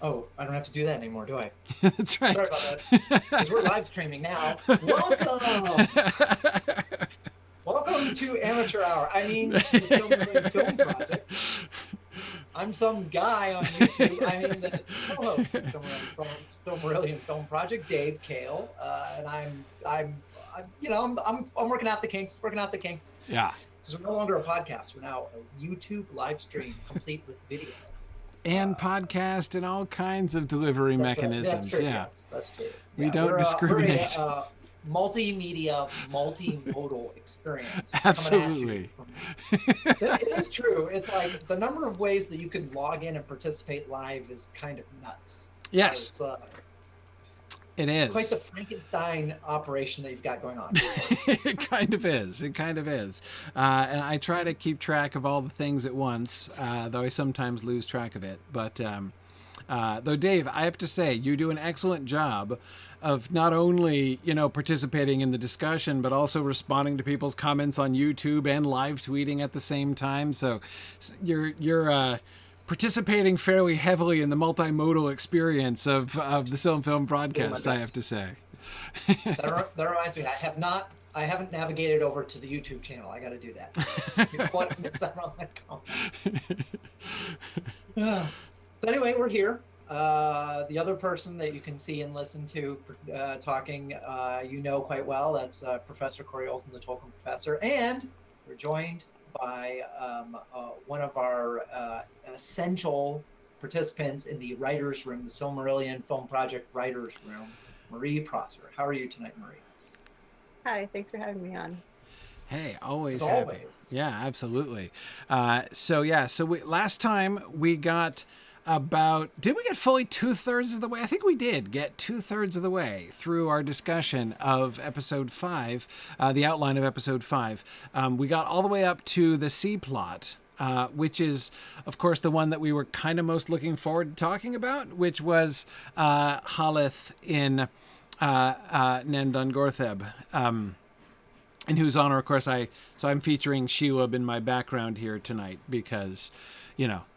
Oh, I don't have to do that anymore, do I? That's right. Sorry about that. Because we're live streaming now. Welcome! Welcome to Amateur Hour. I mean, the Silmarillion Film Project. I'm some guy on YouTube. I mean, the co-host of Silmarillion Film Project, Dave Kale, and I'm working out the kinks, Yeah. because we're no longer a podcast. We're now a YouTube live stream, complete with video. And podcast and all kinds of delivery That's right. That's mechanisms. true. Yeah. Yes, that's true. We Yeah, don't we're discriminate. a multimedia, multimodal experience coming at you. Absolutely. It is true. It's like the number of ways that you can log in and participate live is kind of nuts. Yes, It's it quite is. the Frankenstein operation that you've got going on. It kind of is. It kind of is. And I try to keep track of all the things at once, though I sometimes lose track of it. But though, Dave, I have to say, you do an excellent job of not only, participating in the discussion, but also responding to people's comments on YouTube and live tweeting at the same time. So you're participating fairly heavily in the multimodal experience of the Film broadcast, I have to say. That reminds me, I haven't navigated over to the YouTube channel. I got to do that. You want to miss out on that comment. So anyway, we're here. The other person that you can see and listen to talking, quite well. That's Professor Corey Olsen, the Tolkien professor, and we're joined by one of our essential participants in the writers' room, the Silmarillion Film Project writers' room, Marie Prosser. How are you tonight, Marie? Hi, thanks for having me on. Hey, always As happy. always. Yeah, absolutely. So last time we got did we get fully 2/3 of the way? I think we did get 2/3 of the way through our discussion of episode 5, the outline of episode 5. We got all the way up to the C plot, which is, of course, the one that we were kind of most looking forward to talking about, which was Haleth in Nandun Gortheb. In whose honor, of course, I'm featuring Shelob in my background here tonight because,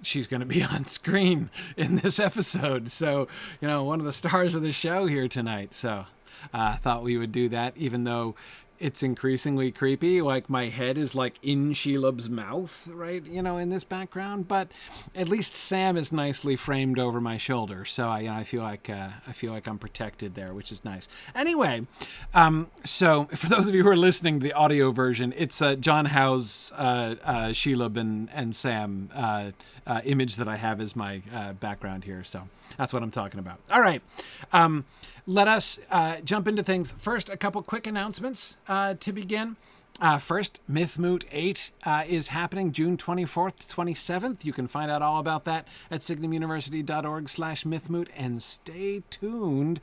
she's going to be on screen in this episode. So, one of the stars of the show here tonight. So I thought we would do that, even though it's increasingly creepy. Like my head is like in Shelob's mouth, right? In this background. But at least Sam is nicely framed over my shoulder, so I feel like I'm protected there, which is nice. Anyway, so for those of you who are listening to the audio version, it's John Howe's Shelob and Sam image that I have as my background here. So that's what I'm talking about. All right. Let us jump into things. First, a couple quick announcements to begin. First, Mythmoot 8 is happening June 24th to 27th. You can find out all about that at signumuniversity.org/Mythmoot. And stay tuned.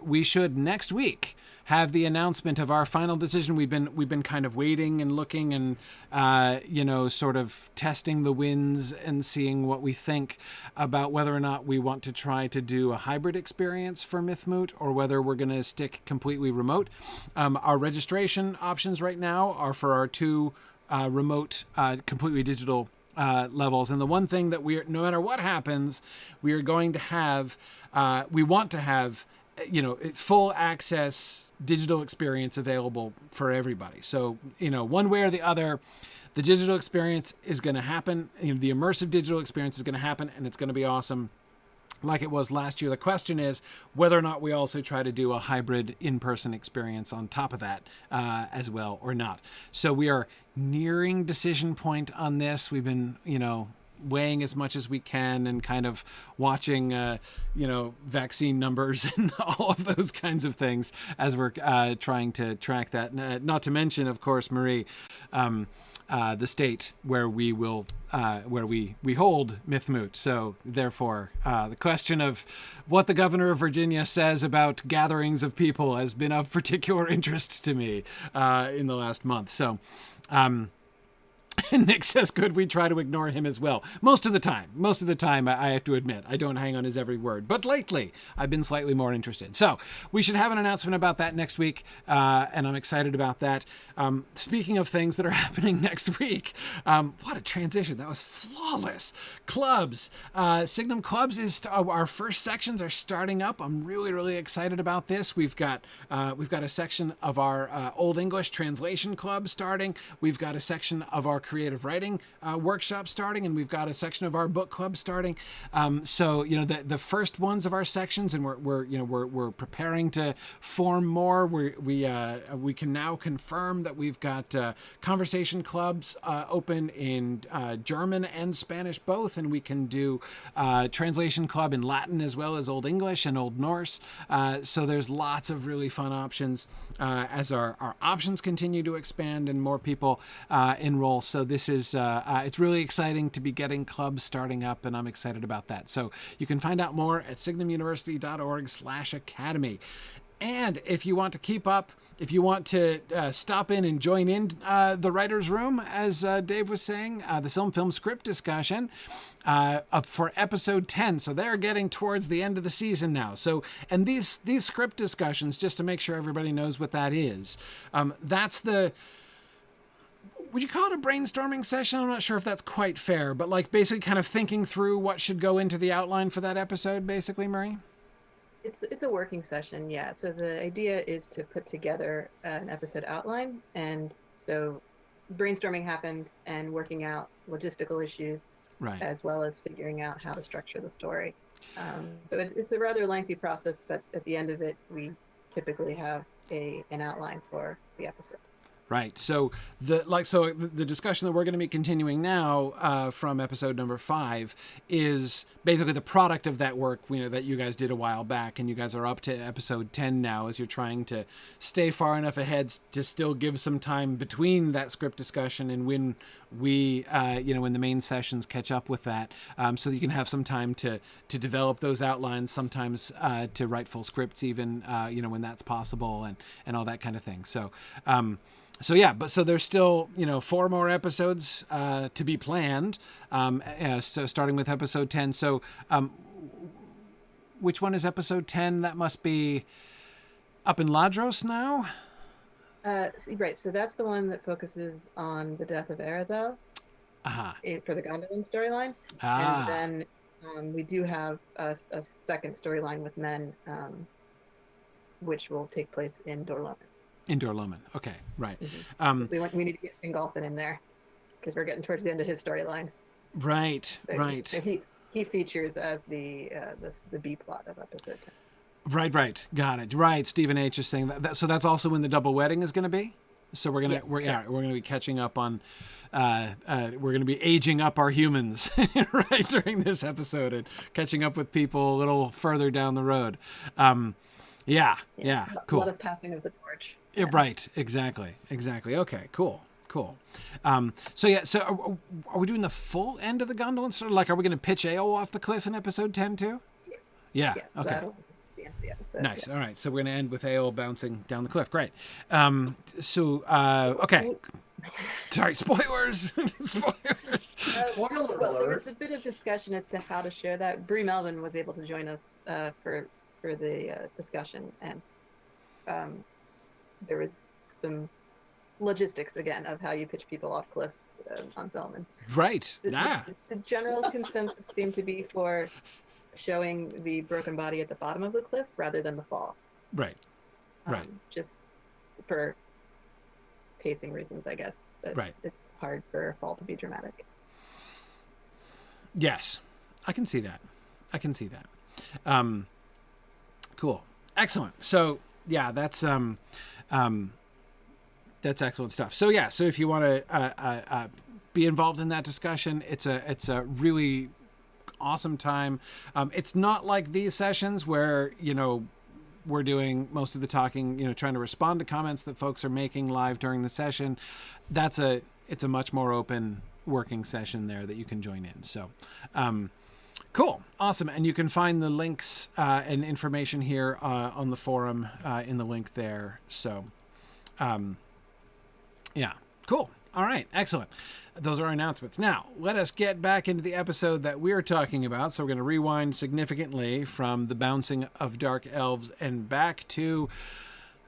We should next week have the announcement of our final decision. We've been kind of waiting and looking and sort of testing the winds and seeing what we think about whether or not we want to try to do a hybrid experience for Mythmoot or whether we're going to stick completely remote. Our registration options right now are for our two remote, completely digital levels. And the one thing that no matter what happens, we are going to have, we want to have, full access digital experience available for everybody. So, one way or the other, the digital experience is going to happen. The immersive digital experience is going to happen, and it's going to be awesome like it was last year. The question is whether or not we also try to do a hybrid in-person experience on top of that as well or not. So we are nearing decision point on this. We've been, weighing as much as we can and kind of watching, vaccine numbers and all of those kinds of things as we're trying to track that. Not to mention, of course, Marie, the state where we will, where we hold Mythmoot. So therefore, the question of what the governor of Virginia says about gatherings of people has been of particular interest to me in the last month. So, Nick says, good, we try to ignore him as well. Most of the time, I have to admit, I don't hang on his every word. But lately, I've been slightly more interested. So we should have an announcement about that next week, and I'm excited about that. Speaking of things that are happening next week, what a transition. That was flawless. Clubs. Signum Clubs is our first sections are starting up. I'm really, really excited about this. We've got a section of our Old English Translation Club starting. We've got a section of our creative writing workshop starting, and we've got a section of our book club starting. So the first ones of our sections, and we're preparing to form more. We can now confirm that we've got conversation clubs open in German and Spanish both, and we can do translation club in Latin as well as Old English and Old Norse. So there's lots of really fun options as our options continue to expand and more people enroll. So this is it's really exciting to be getting clubs starting up, and I'm excited about that. So you can find out more at signumuniversity.org/academy. And if you want to keep up, if you want to stop in and join in the writer's room, as Dave was saying, the film script discussion for episode 10. So they're getting towards the end of the season now. So, and these script discussions, just to make sure everybody knows what that is, that's the... Would you call it a brainstorming session? I'm not sure if that's quite fair, but like basically kind of thinking through what should go into the outline for that episode, basically, Marie? It's a working session, yeah. So the idea is to put together an episode outline, and so brainstorming happens and working out logistical issues, right, as well as figuring out how to structure the story. So it's a rather lengthy process, but at the end of it, we typically have an outline for the episode. Right. So the discussion that we're going to be continuing now from episode number 5 is basically the product of that work, that you guys did a while back, and you guys are up to episode 10 now, as you're trying to stay far enough ahead to still give some time between that script discussion and when we, when the main sessions catch up with that, so that you can have some time to develop those outlines, sometimes to write full scripts even, when that's possible, and all that kind of thing. So there's still 4 more episodes to be planned. So starting with episode 10. So which one is episode 10? That must be up in Ladros now. Right. So that's the one that focuses on the death of Eredhel for the Gondolin storyline. And then we do have a second storyline with men, which will take place in Dorloman. In Dorloman. Okay, right. Mm-hmm. We need to get Fingolfin in there because we're getting towards the end of his storyline. Right, so right. So he features as the B plot of episode 10. Right. Got it. Right. Stephen H is saying that. So that's also when the double wedding is going to be. So we're gonna we're going to be catching up on. We're going to be aging up our humans right during this episode and catching up with people a little further down the road. Yeah. Cool. A lot of passing of the torch. Yeah. Right. Exactly. Okay. Cool. So are we doing the full end of the Gondolin story? Like, are we going to pitch Eowl off the cliff in episode 10 too? Yes. Yeah. Yes, okay. That'll be the end of the episode. Nice. Yeah. All right. So we're going to end with Eowl bouncing down the cliff. Great. Okay. Sorry. Spoilers. Spoilers. There was a bit of discussion as to how to share that. Bree Melvin was able to join us for the discussion, and there was some logistics again of how you pitch people off cliffs on film. And right. The general consensus seemed to be for showing the broken body at the bottom of the cliff rather than the fall. Right. Just for pacing reasons, I guess. Right. It's hard for a fall to be dramatic. Yes, I can see that. Cool. Excellent. So yeah, that's excellent stuff. So yeah, so if you want to be involved in that discussion, it's a really awesome time. It's not like these sessions where we're doing most of the talking, trying to respond to comments that folks are making live during the session. It's a much more open working session there that you can join in. So cool. Awesome. And you can find the links and information here on the forum in the link there. So yeah, cool. All right, excellent. Those are our announcements. Now, let us get back into the episode that we're talking about. So we're going to rewind significantly from the bouncing of dark elves and back to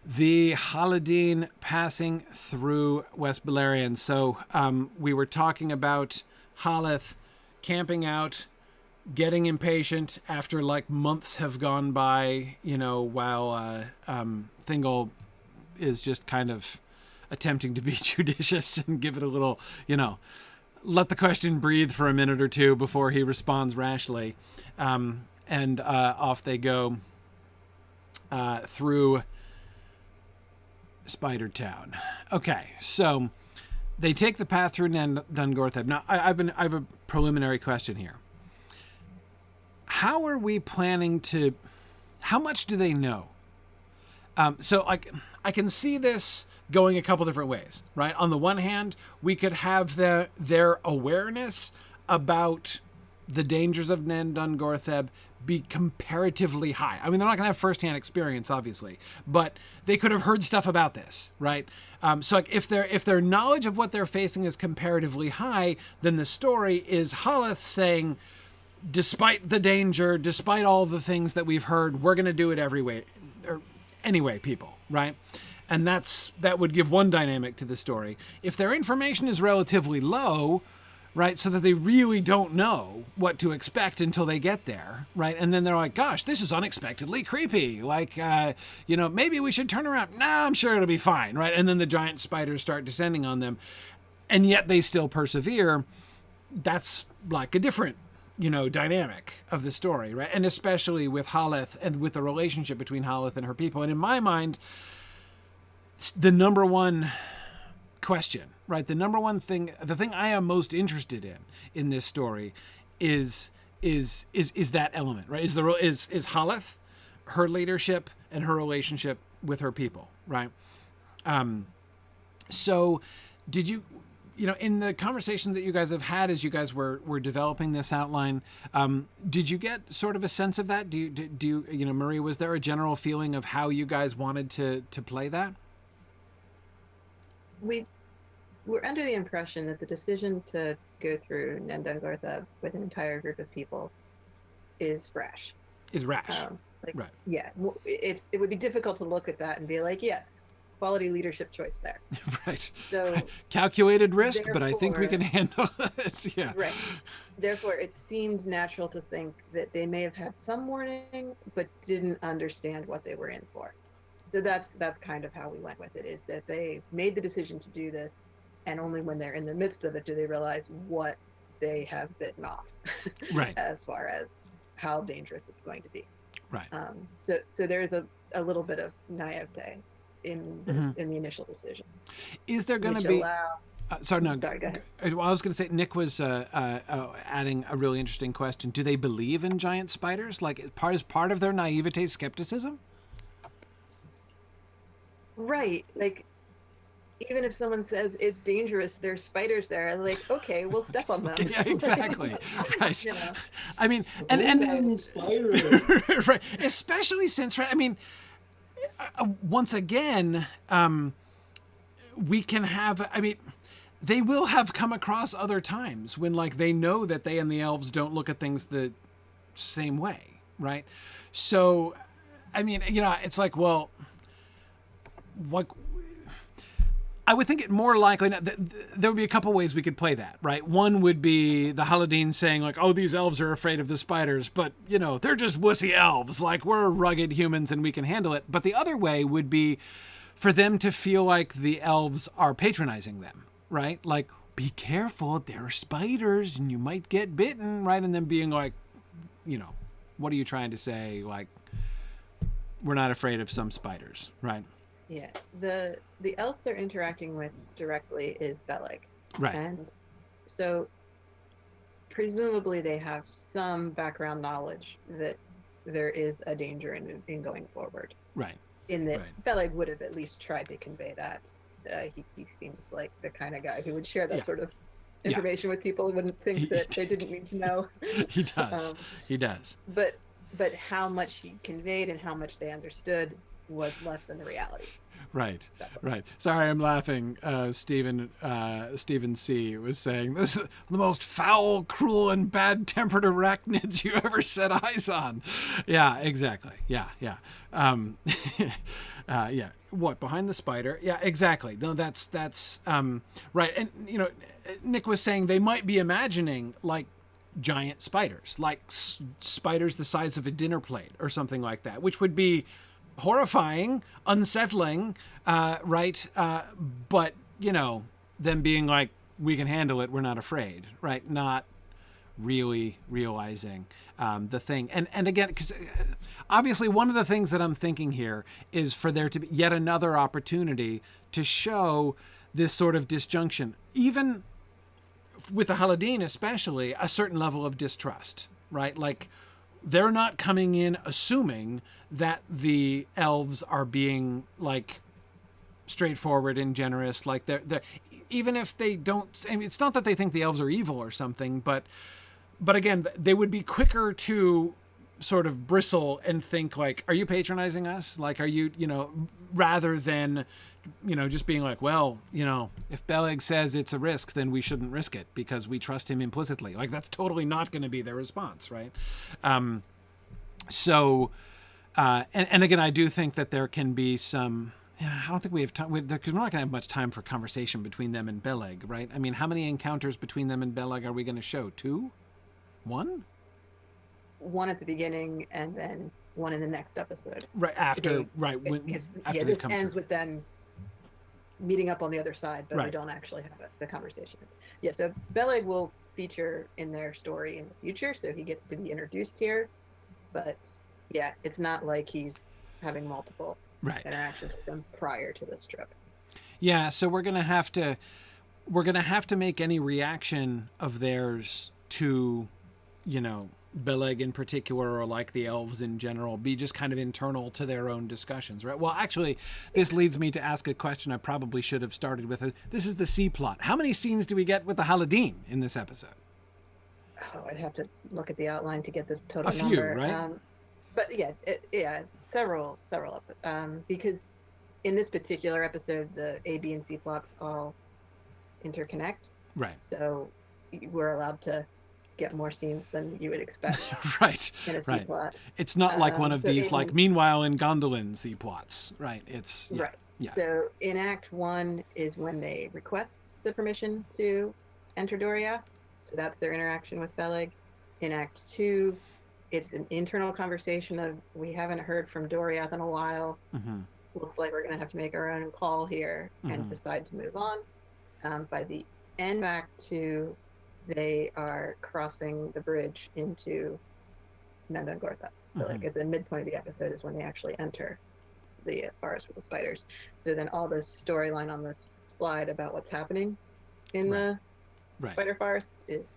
the Holodeen passing through West Beleriand. So we were talking about Haleth camping out, getting impatient after like months have gone by, while Thingol is just kind of attempting to be judicious and give it a little, let the question breathe for a minute or two before he responds rashly. And off they go through Spider Town. Okay, so they take the path through Dungortheb. Now, I have a preliminary question here. How are we planning to... How much do they know? So I can see this going a couple different ways, right? On the one hand, we could have their awareness about the dangers of Dungortheb be comparatively high. I mean, they're not going to have firsthand experience, obviously, but they could have heard stuff about this, right? So if their knowledge of what they're facing is comparatively high, then the story is Haleth saying, despite the danger, despite all the things that we've heard, we're going to do it anyway, people, right? And that would give one dynamic to the story. If their information is relatively low, right, so that they really don't know what to expect until they get there, right? And then they're like, gosh, this is unexpectedly creepy. Like, maybe we should turn around. Nah, I'm sure it'll be fine, right? And then the giant spiders start descending on them. And yet they still persevere. That's like a different, dynamic of the story, right? And especially with Haleth and with the relationship between Haleth and her people. And in my mind, the number one question, right? The number one thing, the thing I am most interested in this story is that element, right? Is Haleth, her leadership and her relationship with her people, right? So did you, in the conversations that you guys have had as you guys were developing this outline, did you get sort of a sense of that? Do you, Marie, was there a general feeling of how you guys wanted to play that? We were under the impression that the decision to go through Dungortheb with an entire group of people is rash. Right. Yeah, it would be difficult to look at that and be like, yes, quality leadership choice there. Right. So calculated risk, but I think we can handle it. Yeah. Right. Therefore, it seemed natural to think that they may have had some warning, but didn't understand what they were in for. So that's kind of how we went with it, is that they made the decision to do this, and only when they're in the midst of it do they realize what they have bitten off, right? As far as how dangerous it's going to be. Right. So there's a little bit of naivete in this, in the initial decision. Is there going to be... Sorry, go ahead. Well, I was going to say, Nick was adding a really interesting question. Do they believe in giant spiders? Like, is part of their naivete skepticism? Right. Like, even if someone says it's dangerous, there's spiders there, like, okay, we'll step on them. Yeah, exactly. Right. I mean, and spiders. Right. Especially since, right, I mean, once again, we can have, I mean, they will have come across other times when, like, they know that they and the elves don't look at things the same way, right? So, I mean, it's like, well, what... I would think it more likely there would be a couple ways we could play that, right? One would be the Holodeen saying, like, oh, these elves are afraid of the spiders, but, they're just wussy elves. Like, we're rugged humans and we can handle it. But the other way would be for them to feel like the elves are patronizing them, right? Like, be careful, there are spiders and you might get bitten, right? And then being like, what are you trying to say? Like, we're not afraid of some spiders, right? Yeah, the elf they're interacting with directly is Beleg. Right. And so presumably they have some background knowledge that there is a danger in going forward. Right. In that Beleg would have at least tried to convey that. He seems like the kind of guy who would share that sort of information with people who wouldn't think that they didn't need to know. He does. He does. But how much he conveyed and how much they understood was less than the reality. Right. Sorry, I'm laughing. Stephen C. was saying, this is the most foul, cruel, and bad-tempered arachnids you ever set eyes on. Yeah, exactly. Yeah. Yeah. What, behind the spider? Yeah, exactly. No, that's right. And, Nick was saying they might be imagining, like, giant spiders, like spiders the size of a dinner plate or something like that, which would be horrifying, unsettling, right? But, them being like, we can handle it, we're not afraid, right? Not really realizing the thing. And again, because obviously one of the things that I'm thinking here is for there to be yet another opportunity to show this sort of disjunction, even with the Holodeen especially, a certain level of distrust, right? Like, they're not coming in assuming that the elves are being, like, straightforward and generous. Like, they're even if they don't, I mean, it's not that they think the elves are evil or something, but again, they would be quicker to sort of bristle and think, like, are you patronizing us? Like, are you, rather than, just being like, well, if Beleg says it's a risk, then we shouldn't risk it because we trust him implicitly. Like, that's totally not going to be their response, right? So, and again, I do think that there can be some, I don't think we have time, because we're not going to have much time for conversation between them and Beleg, right? I mean, how many encounters between them and Beleg are we going to show? 2? 1? One at the beginning and then one in the next episode. Right, after, this ends with them meeting up on the other side, but we don't actually have the conversation. Yeah, so Beleg will feature in their story in the future, so he gets to be introduced here. But yeah, it's not like he's having multiple interactions with them prior to this trip. Yeah, so we're gonna have to make any reaction of theirs to, Beleg in particular, or like the elves in general, be just kind of internal to their own discussions, right? Well, actually, this leads me to ask a question I probably should have started with. This is the C plot. How many scenes do we get with the Holodeen in this episode? Oh, I'd have to look at the outline to get the total number. A few, right? But yeah, it's several, because in this particular episode, the A, B, and C plots all interconnect. Right. So we're allowed to get more scenes than you would expect. Right. In a C plot. It's not like one of these, like, meanwhile in Gondolin C plots, right? It's right. Yeah. So in Act 1 is when they request the permission to enter Doria. So that's their interaction with Beleg. In Act 2, it's an internal conversation of, we haven't heard from Doriath in a while. Mm-hmm. Looks like we're going to have to make our own call here and decide to move on. By the end of Act 2, they are crossing the bridge into Nandangortha. So like at the midpoint of the episode is when they actually enter the forest with the spiders. So then all this storyline on this slide about what's happening in the spider forest is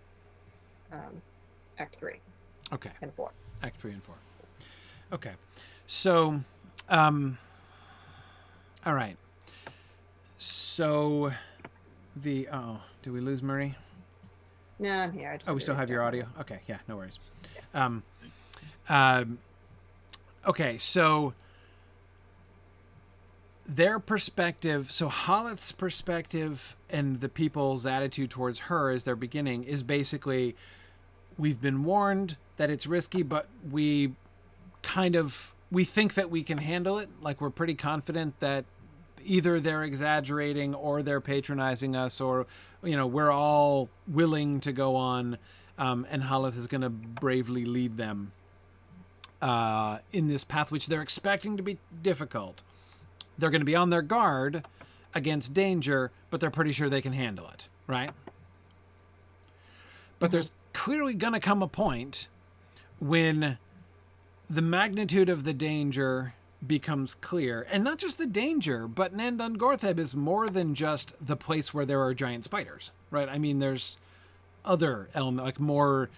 Act 3. Okay. And 4. Act 3 and 4. Okay. So, all right. So did we lose Murray? No, I'm here. We still have your audio? Okay. Yeah, no worries. Yeah. Okay. So their perspective, so Haleth's perspective and the people's attitude towards her as they're beginning is basically, we've been warned that it's risky, but we think that we can handle it. Like, we're pretty confident that either they're exaggerating or they're patronizing us, or, we're all willing to go on, and Haleth is going to bravely lead them in this path, which they're expecting to be difficult. They're going to be on their guard against danger, but they're pretty sure they can handle it, right? But there's clearly going to come a point when the magnitude of the danger becomes clear. And not just the danger, but Nandangortheb is more than just the place where there are giant spiders, right? I mean, there's other elements, like more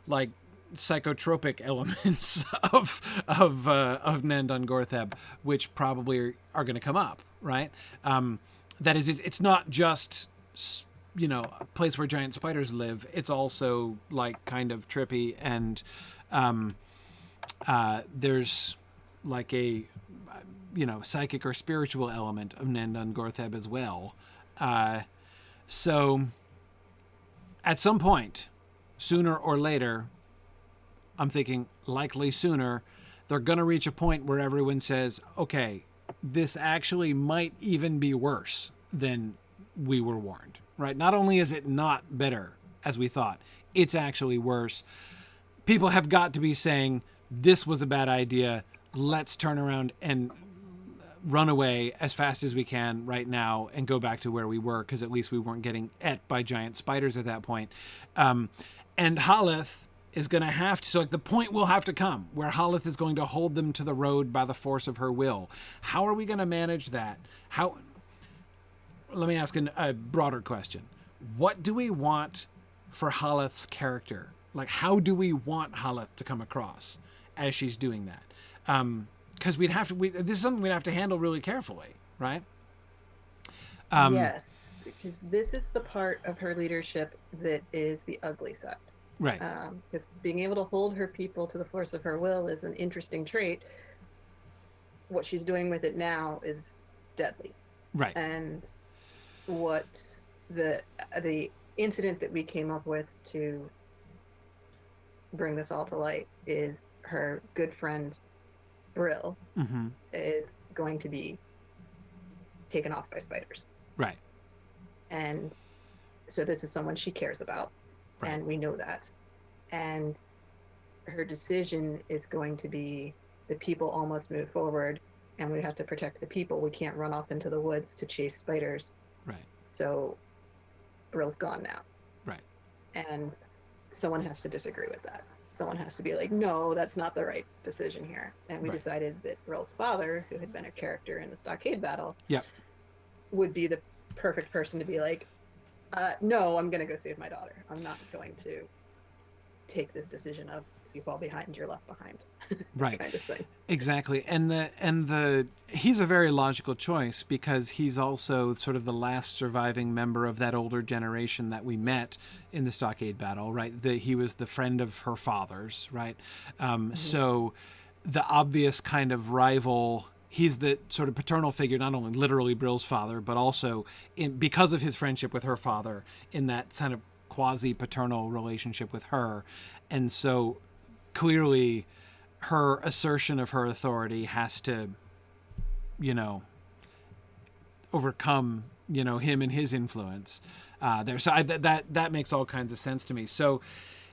like psychotropic elements of Nandangortheb, which probably are going to come up, right? That is, it's not just, a place where giant spiders live. It's also like kind of trippy, and there's like psychic or spiritual element of Nendon Gortheb as well. So at some point, sooner or later, I'm thinking likely sooner, they're going to reach a point where everyone says, okay, this actually might even be worse than we were warned, right? Not only is it not better as we thought, it's actually worse. People have got to be saying, this was a bad idea. Let's turn around and run away as fast as we can right now and go back to where we were, because at least we weren't getting ate by giant spiders at that point. And Haleth is going to have to, so like the point will have to come where Haleth is going to hold them to the road by the force of her will. How are we going to manage that? Let me ask a broader question. What do we want for Haleth's character? Like, how do we want Haleth to come across as she's doing that? Because this is something we'd have to handle really carefully, right? Yes, because this is the part of her leadership that is the ugly side. Right. Because being able to hold her people to the force of her will is an interesting trait. What she's doing with it now is deadly. Right. And what the incident that we came up with to bring this all to light is her good friend Brill is going to be taken off by spiders. Right. And so this is someone she cares about, right. And we know that. And her decision is going to be the people almost move forward and we have to protect the people. We can't run off into the woods to chase spiders. Right. So Brill's gone now. Right. And someone has to disagree with that. Someone has to be like, no, that's not the right decision here. And we decided that Brill's father, who had been a character in the Stockade battle, would be the perfect person to be like, no, I'm going to go save my daughter. I'm not going to take this decision of if you fall behind, you're left behind. Right. Kind of thing. Exactly. And he's a very logical choice because he's also sort of the last surviving member of that older generation that we met in the Stockade battle, right? He was the friend of her father's, right? So the obvious kind of rival, he's the sort of paternal figure, not only literally Brill's father, but also because of his friendship with her father in that kind of quasi-paternal relationship with her. And so clearly her assertion of her authority has to, overcome, him and his influence there. So that makes all kinds of sense to me. So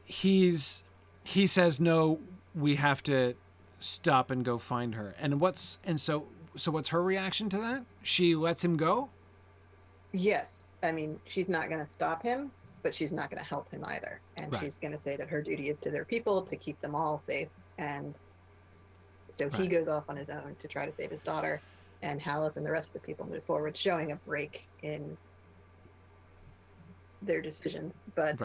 he says, no, we have to stop and go find her. So what's her reaction to that? She lets him go? Yes. I mean, she's not going to stop him, but she's not going to help him either. And she's going to say that her duty is to their people to keep them all safe. And so he goes off on his own to try to save his daughter, and Haleth and the rest of the people move forward, showing a break in their decisions. But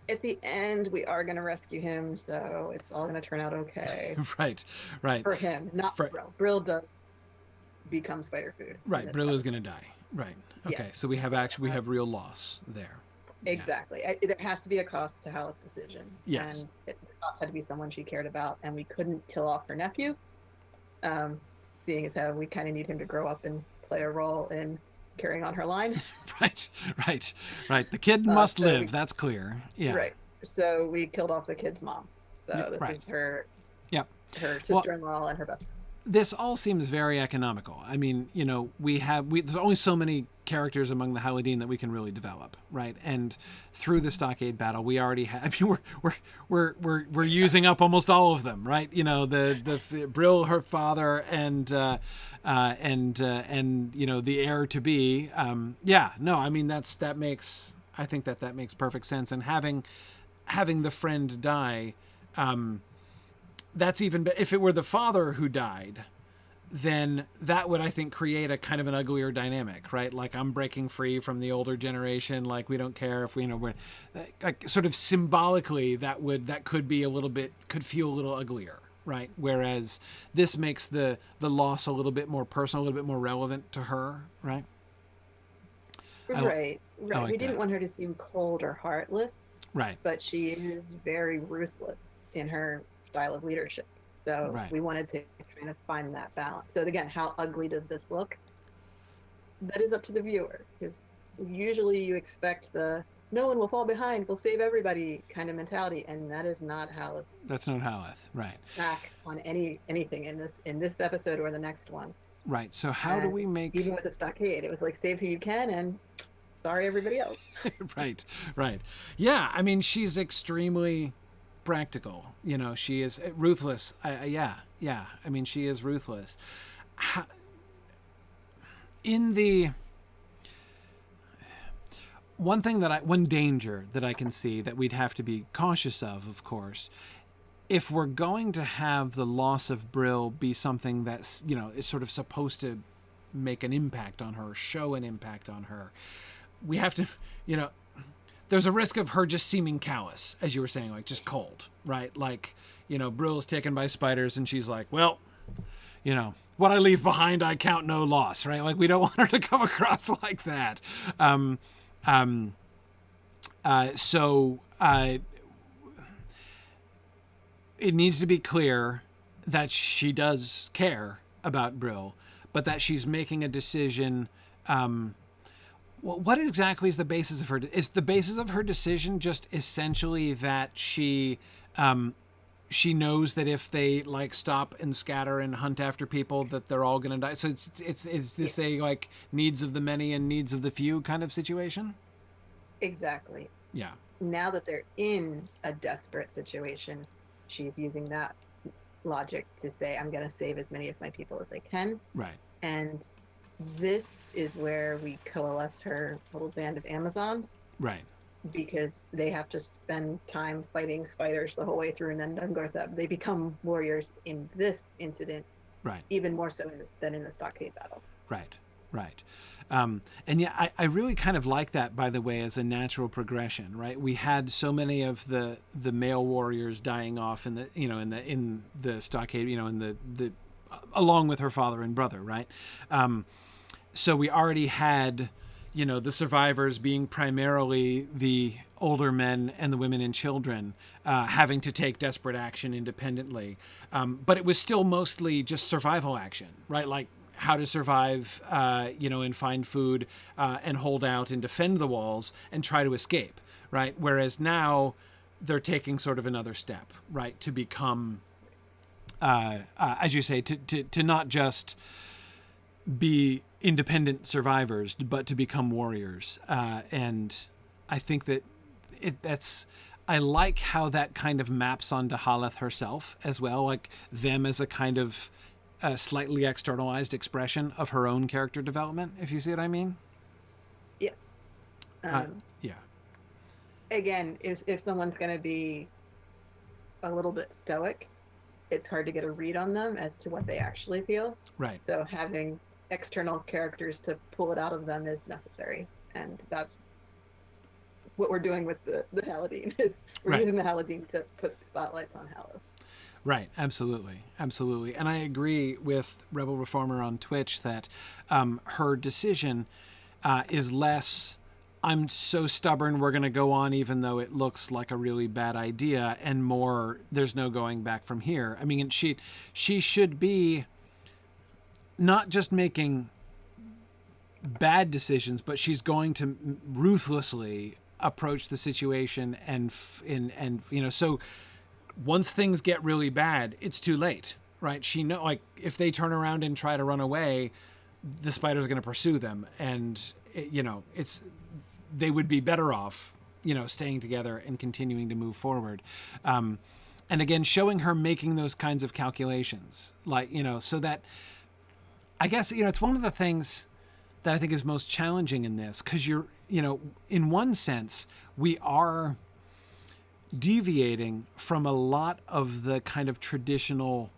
at the end, we are going to rescue him, so it's all going to turn out okay. Right. For him, not Brill. Brill does become spider food. Right, Brill is going to die. Right. Okay, so we have real loss there. Exactly. There has to be a cost to Haleth's decision. Yes. And the cost had to be someone she cared about, and we couldn't kill off her nephew, seeing as how we kind of need him to grow up and play a role in carrying on her line. Right. The kid must live. That's clear. Yeah. Right. So we killed off the kid's mom. So this is her sister-in-law and her best friend. This all seems very economical. I mean, there's only so many characters among the Holodeen that we can really develop, right? And through the Stockade battle, we already have. I mean, we're using up almost all of them, right? The Brill, her father, and the heir to be. I mean that makes perfect sense. And having the friend die. That's even if it were the father who died, then that would, I think, create a kind of an uglier dynamic, right? Like, I'm breaking free from the older generation. Like, we don't care if we're like, sort of symbolically that could feel a little uglier, right? Whereas this makes the loss a little bit more personal, a little bit more relevant to her, right? Right. We didn't want her to seem cold or heartless, right? But she is very ruthless in her style of leadership. So right. we wanted to kind of find that balance. So again, how ugly does this look? That is up to the viewer, because usually you expect the no one will fall behind, we'll save everybody kind of mentality, and that is not Haleth's. That's not Haleth, right? Tack on anything in this episode or the next one. Right. So how do we make, even with the stockade, it was like save who you can and sorry everybody else. right, right. Yeah, I mean, she's extremely practical. You know, she is ruthless. Yeah. I mean, she is ruthless. In the one danger that I can see that we'd have to be cautious of course, if we're going to have the loss of Brill be something that's, you know, is sort of supposed to make an impact on her, show an impact on her, we have to, you know, there's a risk of her just seeming callous, as you were saying, like just cold, right? Like, you know, Brill's taken by spiders and she's like, well, you know, what I leave behind, I count no loss, right? Like, we don't want her to come across like that. It needs to be clear that she does care about Brill, but that she's making a decision. What exactly is the basis of her? Is the basis of her decision just essentially that she knows that if they like stop and scatter and hunt after people, that they're all going to die? So is this a like needs of the many and needs of the few kind of situation? Exactly. Yeah. Now that they're in a desperate situation, she's using that logic to say, I'm going to save as many of my people as I can. Right. And this is where we coalesce her little band of Amazons. Right. Because they have to spend time fighting spiders the whole way through, and then Dungortha. They become warriors in this incident. Right. Even more so than in the stockade battle. Right. Right. And yeah, I really kind of like that, by the way, as a natural progression, right? We had so many of the male warriors dying off in the stockade, you know, in the along with her father and brother, right? So we already had, you know, the survivors being primarily the older men and the women and children having to take desperate action independently. But it was still mostly just survival action, right? Like, how to survive, and find food and hold out and defend the walls and try to escape, right? Whereas now they're taking sort of another step, right? To become, as you say, to not just be independent survivors, but to become warriors. And I think that I like how that kind of maps onto Haleth herself as well, like them as a kind of a slightly externalized expression of her own character development, if you see what I mean. Yes. Yeah. Again, if someone's going to be a little bit stoic, it's hard to get a read on them as to what they actually feel. Right. So having external characters to pull it out of them is necessary. And that's what we're doing with the Holodeen, is we're using the Holodeen to put spotlights on Haleth. Right, absolutely. And I agree with Rebel Reformer on Twitch that her decision is less, I'm so stubborn, we're going to go on even though it looks like a really bad idea, and more, there's no going back from here. I mean, she should be not just making bad decisions, but she's going to ruthlessly approach the situation and so once things get really bad, it's too late, right? She know, like, if they turn around and try to run away, the spiders are going to pursue them, and they would be better off, staying together and continuing to move forward. And again, showing her making those kinds of calculations, like, so that, I guess, it's one of the things that I think is most challenging in this, because in one sense, we are deviating from a lot of the kind of traditional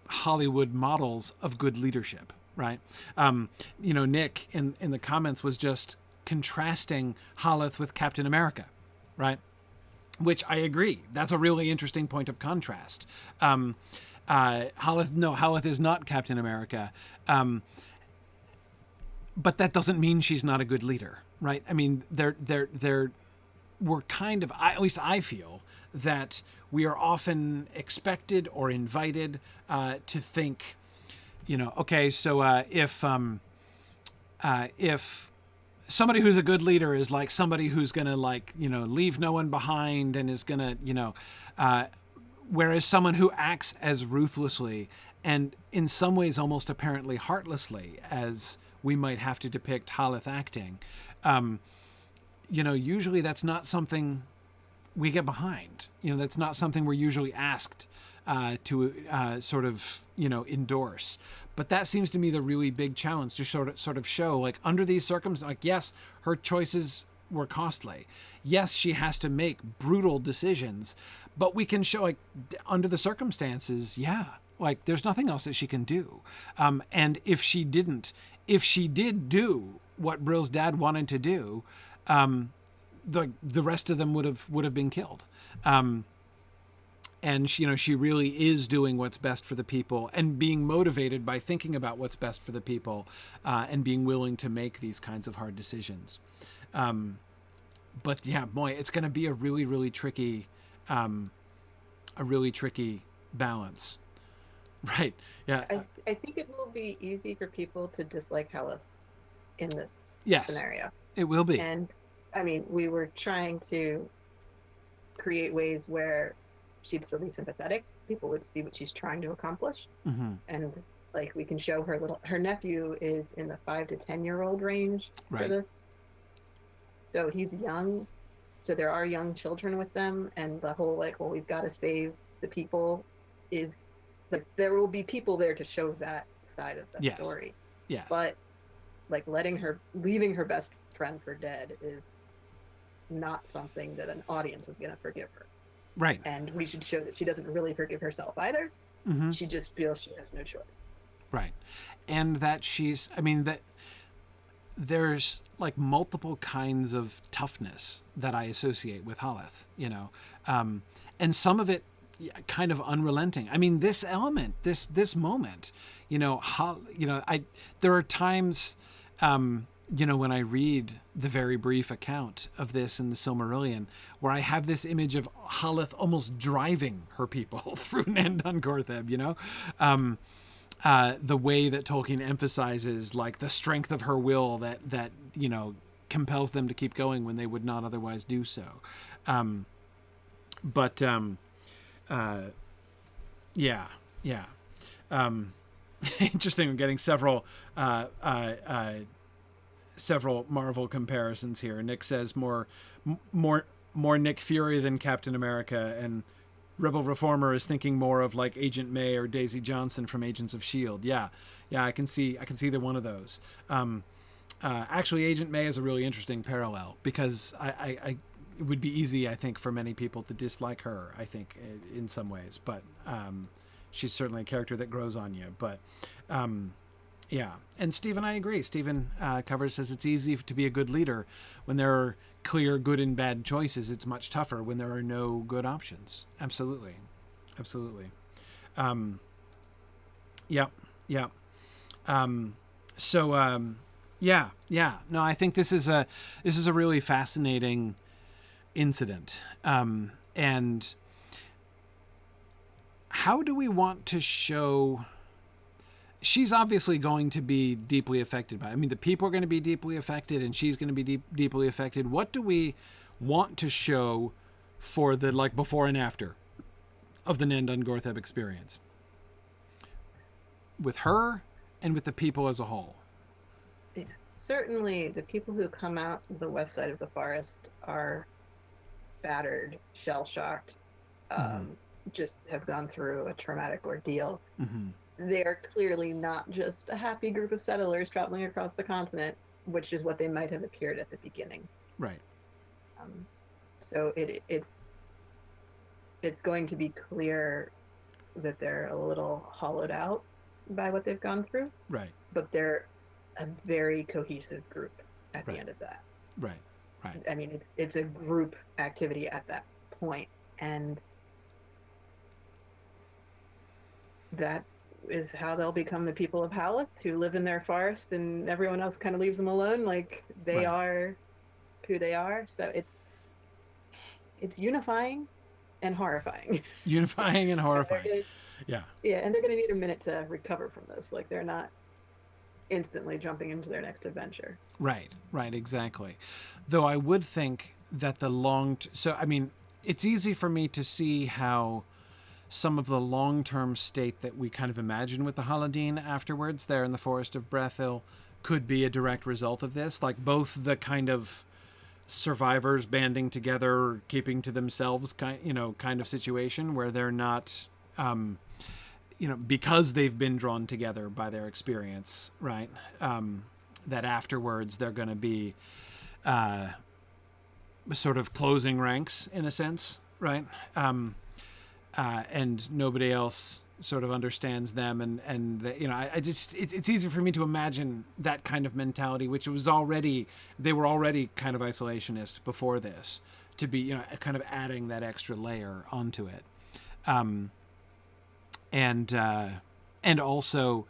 Hollywood models of good leadership, right? Nick in the comments was just contrasting Haleth with Captain America, right? Which I agree. That's a really interesting point of contrast. Haleth is not Captain America. But that doesn't mean she's not a good leader, right? I mean, we're kind of, at least I feel, that we are often expected or invited to think, okay, so if somebody who's a good leader is like somebody who's going to leave no one behind and is going to, whereas someone who acts as ruthlessly and in some ways almost apparently heartlessly as we might have to depict Haleth acting, usually that's not something we get behind. That's not something we're usually asked to sort of, endorse. But that seems to me the really big challenge, to sort of show, like, under these circumstances, yes, her choices were costly. Yes, she has to make brutal decisions, but we can show, like, under the circumstances, there's nothing else that she can do. And if she did do what Brill's dad wanted to do, the rest of them would have been killed. And she really is doing what's best for the people and being motivated by thinking about what's best for the people, and being willing to make these kinds of hard decisions. But yeah, boy, it's going to be a really, really tricky balance. Right. Yeah. I think it will be easy for people to dislike Haleth in this scenario. It will be. And I mean, we were trying to create ways where she'd still be sympathetic. People would see what she's trying to accomplish. Mm-hmm. And like, we can show her nephew is in the 5 to 10-year-old range for this. So he's young. So there are young children with them. And the whole, we've got to save the people is like, there will be people there to show that side of the story. Yes. But leaving her best friend for dead is not something that an audience is going to forgive her. Right. And we should show that she doesn't really forgive herself either. Mm-hmm. She just feels she has no choice. Right. And that that there's like multiple kinds of toughness that I associate with Haleth, and some of it kind of unrelenting. I mean, this element, this moment, there are times, when I read the very brief account of this in the Silmarillion, where I have this image of Haleth almost driving her people through Nandungortheb, the way that Tolkien emphasizes, like, the strength of her will that compels them to keep going when they would not otherwise do so. Interesting. I'm getting several Marvel comparisons here. Nick says more Nick Fury than Captain America, and Rebel Reformer is thinking more of like Agent May or Daisy Johnson from Agents of S.H.I.E.L.D. Yeah, I can see either one of those. Actually, Agent May is a really interesting parallel, because it would be easy, I think, for many people to dislike her, I think, in some ways, but she's certainly a character that grows on you. But yeah. And Stephen, I agree. Stephen Covers says it's easy to be a good leader when there are clear good and bad choices. It's much tougher when there are no good options. Absolutely. Yep. No, I think this is a really fascinating incident. And how do we want to show? She's obviously going to be deeply affected by it. I mean, the people are going to be deeply affected, and she's going to be deeply affected. What do we want to show for the before and after of the Nandungortheb experience with her and with the people as a whole? Yeah, certainly the people who come out the west side of the forest are battered, shell-shocked, just have gone through a traumatic ordeal. Mm-hmm. They're clearly not just a happy group of settlers traveling across the continent, which is what they might have appeared at the beginning. Right. So it's going to be clear that they're a little hollowed out by what they've gone through. Right. But they're a very cohesive group at the end of that. Right. I mean, it's a group activity at that point, and that is how they'll become the people of Haleth, who live in their forest, and everyone else kind of leaves them alone. Like, they are who they are. So it's unifying and horrifying. Unifying and horrifying. Yeah, and they're going to need a minute to recover from this. Like, they're not instantly jumping into their next adventure. Right, exactly. Though I would think that so, I mean, it's easy for me to see how some of the long-term state that we kind of imagine with the Holodeen afterwards there in the Forest of Brethil could be a direct result of this. Like, both the kind of survivors banding together, keeping to themselves kind of situation where they're not, because they've been drawn together by their experience, right? That afterwards they're going to be sort of closing ranks in a sense, right? And nobody else sort of understands them, and it's easy for me to imagine that kind of mentality, which they were already kind of isolationist before this, to be kind of adding that extra layer onto it, and also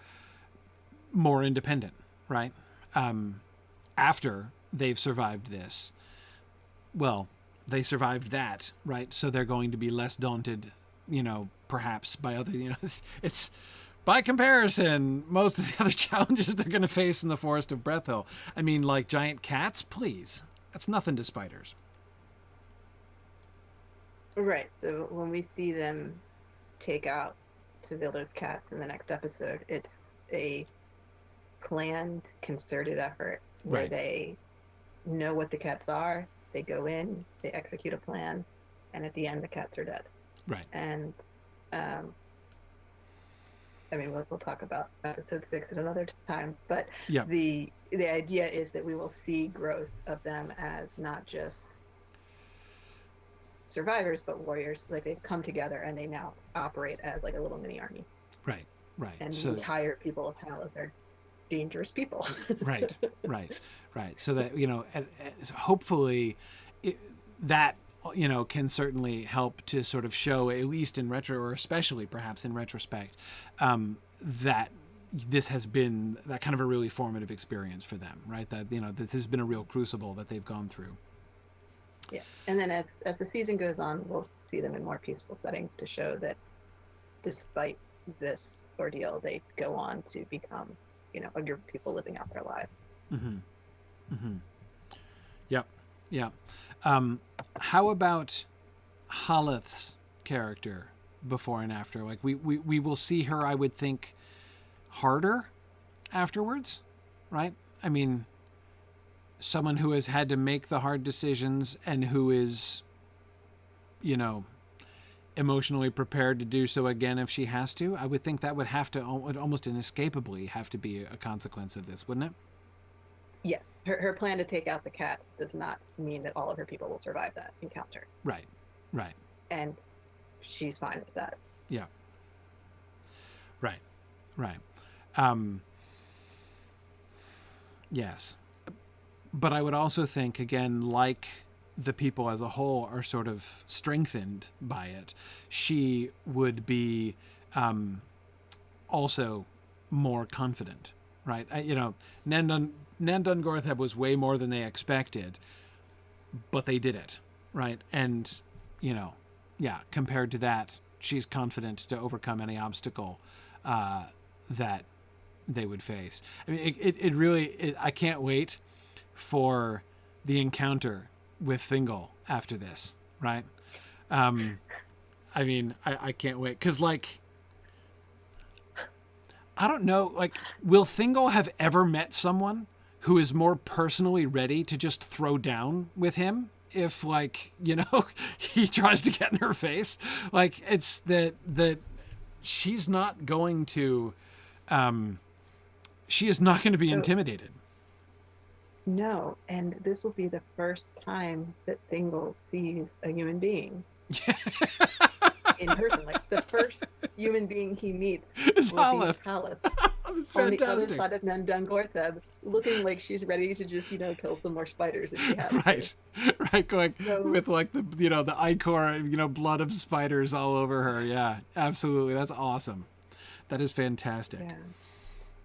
more independent, right? After they've survived this, well, they survived that, right? So they're going to be less daunted, perhaps by other, it's by comparison, most of the other challenges they're going to face in the Forest of Brethil. I mean, like giant cats, please. That's nothing to spiders. Right. So when we see them take out Tevilder's cats in the next episode, it's a planned, concerted effort where they know what the cats are, they go in, they execute a plan, and at the end the cats are dead. Right. And I mean, we'll talk about episode 6 at another time, but the idea is that we will see growth of them as not just survivors but warriors. Like, they've come together and they now operate as like a little mini army. Right. And the entire people of Haleth are dangerous people. right. So that, hopefully that can certainly help to sort of show, at least in retro, or especially perhaps in retrospect, that this has been that kind of a really formative experience for them, right? That, that this has been a real crucible that they've gone through. Yeah. And then as the season goes on, we'll see them in more peaceful settings to show that despite this ordeal, they go on to become, a group of people living out their lives. Yep. How about Haleth's character before and after? Like, we will see her, I would think, harder afterwards, right? I mean, someone who has had to make the hard decisions and who is, emotionally prepared to do so again if she has to. I would think that would almost inescapably have to be a consequence of this, wouldn't it? Yeah. Her plan to take out the cat does not mean that all of her people will survive that encounter. Right. And she's fine with that. Yeah. Right. Yes. But I would also think, again, like the people as a whole are sort of strengthened by it, she would be also more confident, right? Nandun Gortheb was way more than they expected, but they did it, right? And, compared to that, she's confident to overcome any obstacle that they would face. I mean, it really, I can't wait for the encounter with Thingol after this, right? I mean, I can't wait, because, like, I don't know, like, will Thingol have ever met someone who is more personally ready to just throw down with him if, like, he tries to get in her face? Like, it's that she's not going to, she is not going to be intimidated. No, and this will be the first time that Thingol sees a human being in person. Like, the first human being he meets is will Haleth. be Haleth. That's on fantastic. the other side of Nandun Gortheb, looking like she's ready to just, kill some more spiders if she has Right, going with, like, the, the ichor, blood of spiders all over her. Yeah, absolutely. That's awesome. That is fantastic. Yeah.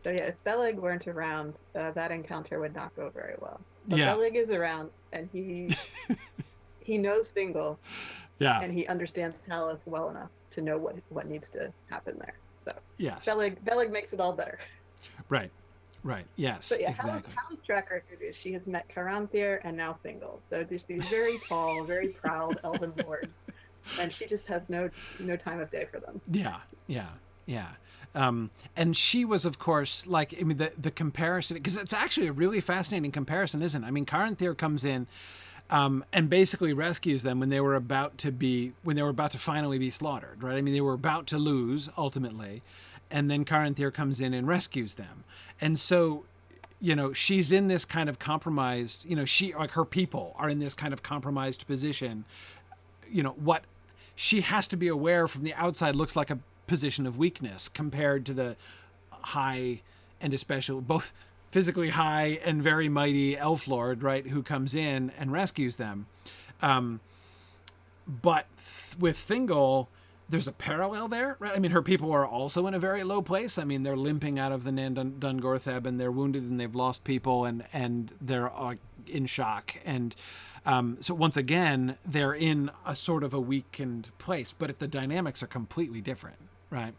So yeah, if Beleg weren't around, that encounter would not go very well. But Yeah. Beleg is around, and he he knows Thingol. Yeah. And he understands Haleth well enough to know what needs to happen there. So yes, Beleg makes it all better. Right. Yes. But yeah, exactly. Haleth's track record is she has met Caranthir and now Thingol. So there's these very tall, very proud elven lords, and she just has no time of day for them. Yeah. And she was, of course, like, I mean, the comparison, because it's actually a really fascinating comparison, isn't it? I mean, Caranthir comes in and basically rescues them when they were about to finally be slaughtered, right? I mean, they were about to lose ultimately, and then Caranthir comes in and rescues them. And so, she's in this kind of compromised, her people are in this kind of compromised position. What she has to be aware from the outside looks like a position of weakness compared to the high and especially both physically high and very mighty elf lord, right, who comes in and rescues them. But with Thingol, there's a parallel there, right? I mean, her people are also in a very low place. I mean, they're limping out of the Nan Dungortheb, and they're wounded, and they've lost people, and they're in shock. And so once again, they're in a sort of a weakened place, but the dynamics are completely different, right?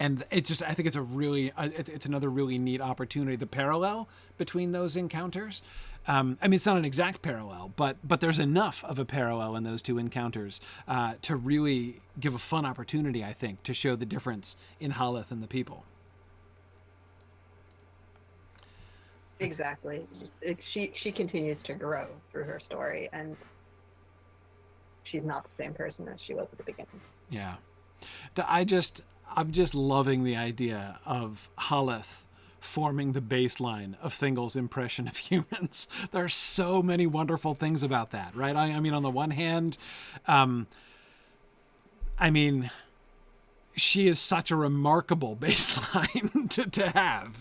And it's just, I think it's a really, it's another really neat opportunity. The parallel between those encounters. I mean, it's not an exact parallel, but there's enough of a parallel in those two encounters to really give a fun opportunity, I think, to show the difference in Haleth and the people. Exactly. She continues to grow through her story, and she's not the same person as she was at the beginning. Yeah. I'm just loving the idea of Haleth forming the baseline of Thingol's impression of humans. There are so many wonderful things about that, right? I mean, on the one hand, she is such a remarkable baseline to have,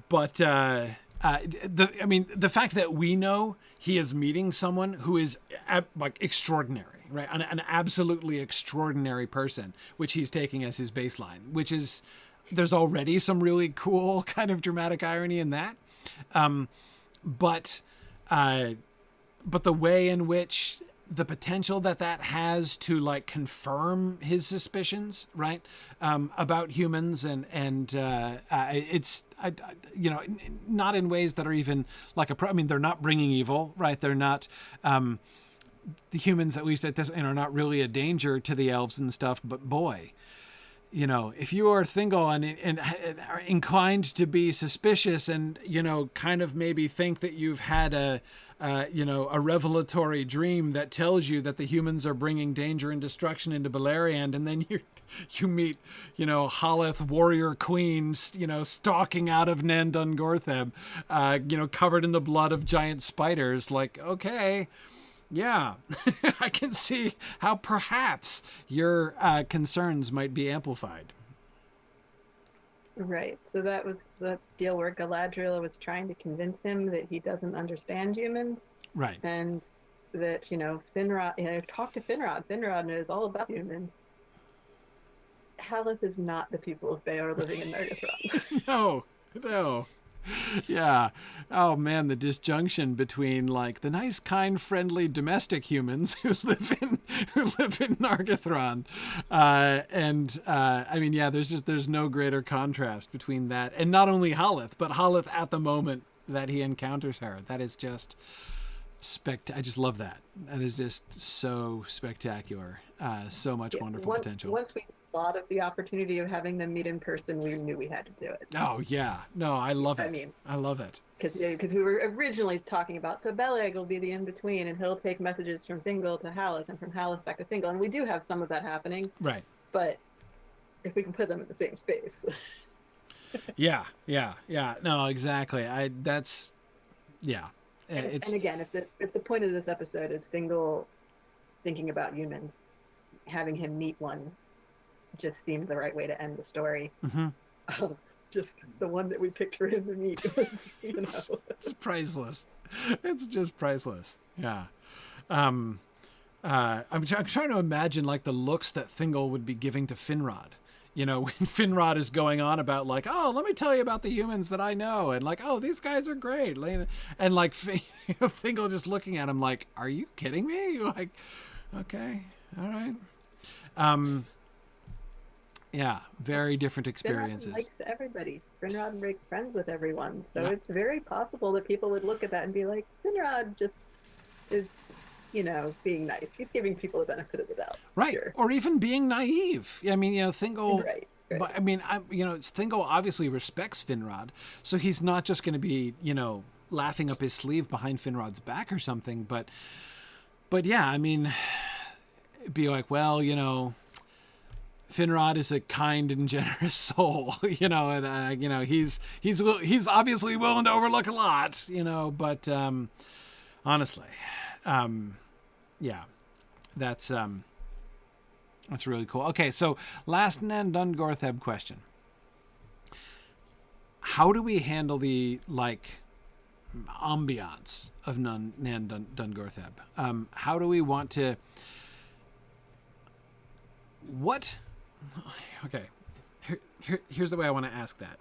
but the fact that we know he is meeting someone who is like extraordinary, right? An absolutely extraordinary person, which he's taking as his baseline, which is, there's already some really cool kind of dramatic irony in that. But the way in which the potential that has to like confirm his suspicions, right, about humans, and it's not in ways that are even like they're not bringing evil, right? They're not the humans, at least at this, are not really a danger to the elves and stuff. But boy, if you are Thingol and are inclined to be suspicious and kind of maybe think that you've had a revelatory dream that tells you that the humans are bringing danger and destruction into Beleriand, and then you meet, Haleth, warrior queen, stalking out of Nan Dungortheb, covered in the blood of giant spiders. Like, okay, yeah, I can see how perhaps your concerns might be amplified. Right. So that was the deal where Galadriel was trying to convince him that he doesn't understand humans. Right. And that, Finrod, talk to Finrod. Finrod knows all about humans. Haleth is not the people of Beor living in Nargothrond. No. Yeah. Oh man, the disjunction between like the nice, kind, friendly, domestic humans who live in Nargothrond, there's no greater contrast between that, and not only Haleth, but Haleth at the moment that he encounters her. That is just I just love that. That is just so spectacular. So much wonderful potential. Once we thought of the opportunity of having them meet in person, we knew we had to do it. Oh yeah, no, I love it. I love it because we were originally talking about, so Beleg will be the in between, and he'll take messages from Thingol to Haleth, and from Haleth back to Thingol, and we do have some of that happening. Right. But if we can put them in the same space. Yeah. No, exactly. And again, if the point of this episode is Thingol thinking about humans, having him meet one just seemed the right way to end the story. Mm-hmm. Just the one that we picked for him to meet was, it's priceless. It's just priceless. Yeah. I'm trying to imagine like the looks that Thingol would be giving to Finrod, you know, when Finrod is going on about like, oh, let me tell you about the humans that I know, and like, oh, these guys are great, and like Thingol just looking at him like, are you kidding me? Like, okay, all right. Yeah, very different experiences. Finrod likes everybody. Finrod makes friends with everyone, so it's very possible that people would look at that and be like, Finrod just is, you know, being nice. He's giving people the benefit of the doubt. Right. Sure. Or even being naive. I mean, you know, Thingol. Right. But I mean, you know, Thingol obviously respects Finrod, so he's not just going to be, you know, laughing up his sleeve behind Finrod's back or something. But yeah, I mean, it'd be like, well, you know, Finrod is a kind and generous soul, you know, and you know, he's obviously willing to overlook a lot, you know, but honestly, yeah, that's really cool. Okay, so last Nan Dungortheb question: how do we handle the like ambiance of Nan Dungortheb? How do we want to? What? Okay, here's the way I want to ask that.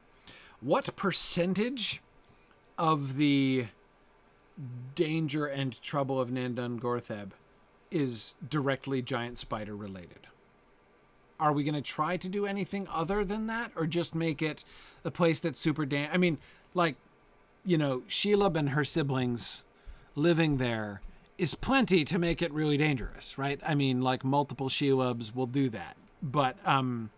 What percentage of the danger and trouble of Nan Dungortheb is directly giant spider related? Are we going to try to do anything other than that, or just make it a place that's super I mean, like, you know, Shelob and her siblings living there is plenty to make it really dangerous, right? I mean, like, multiple Shelobs will do that. But are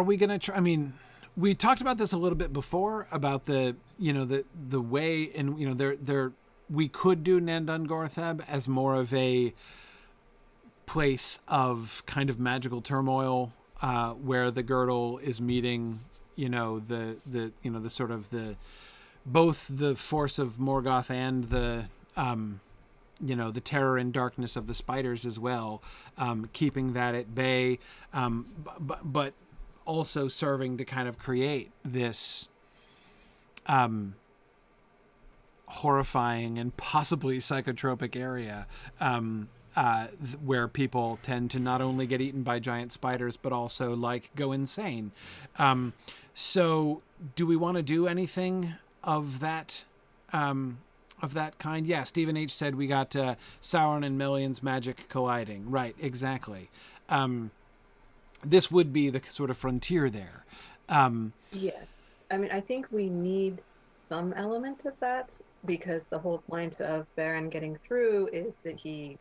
we going to try? I mean, we talked about this a little bit before about the, you know, the way in, you know, we could do Nan Dungortheb as more of a place of kind of magical turmoil, where the girdle is meeting, you know, the you know, the sort of the both the force of Morgoth and the you know, the terror and darkness of the spiders as well, keeping that at bay, but also serving to kind of create this horrifying and possibly psychotropic area where people tend to not only get eaten by giant spiders, but also like go insane. So do we want to do anything of that kind? Yeah, Stephen H. said we got Sauron and Melion's magic colliding. Right, exactly. This would be the sort of frontier there. Yes. I mean, I think we need some element of that, because the whole point of Beren getting through is that he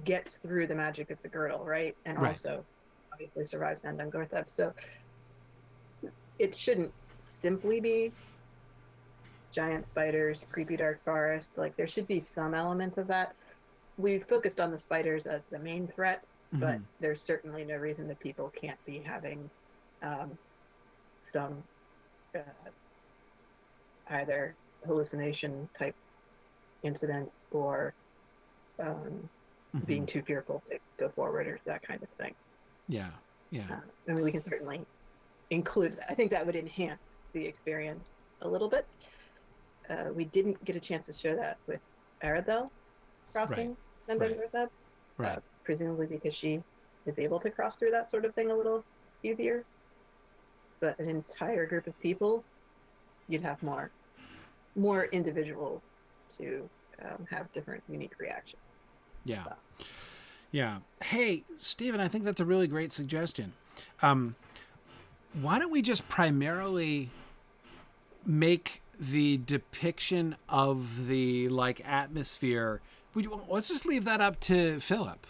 gets through the magic of the girdle, right? And also, obviously, survives Nan Dungortheb. So it shouldn't simply be giant spiders, creepy dark forest. Like, there should be some element of that. We focused on the spiders as the main threat, but there's certainly no reason that people can't be having some either hallucination type incidents or being too fearful to go forward or that kind of thing. Yeah. I mean, we can certainly include that. I think that would enhance the experience a little bit. We didn't get a chance to show that with Harad, though, crossing Nan Dungortheb. Right. Presumably because she is able to cross through that sort of thing a little easier. But an entire group of people, you'd have more individuals to have different unique reactions. Yeah. So. Yeah. Hey, Stephen, I think that's a really great suggestion. Why don't we just primarily make the depiction of the like atmosphere? Let's just leave that up to Philip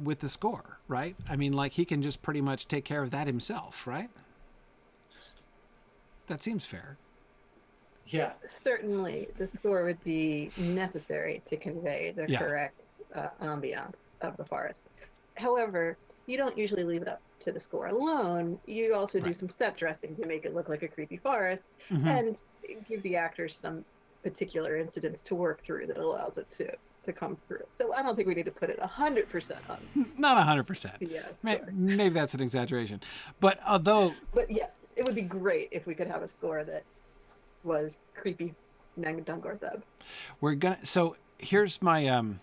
with the score, right? I mean, like, he can just pretty much take care of that himself, right? That seems fair. Yeah. Certainly, the score would be necessary to convey the correct ambiance of the forest. However, you don't usually leave it up to the score alone. You also do some set dressing to make it look like a creepy forest and give the actors some particular incidents to work through that allows it to come through. So I don't think we need to put it 100% on. Not 100%. Yes. Maybe that's an exaggeration. But yes, it would be great if we could have a score that was creepy Nan Dungortheb. So here's my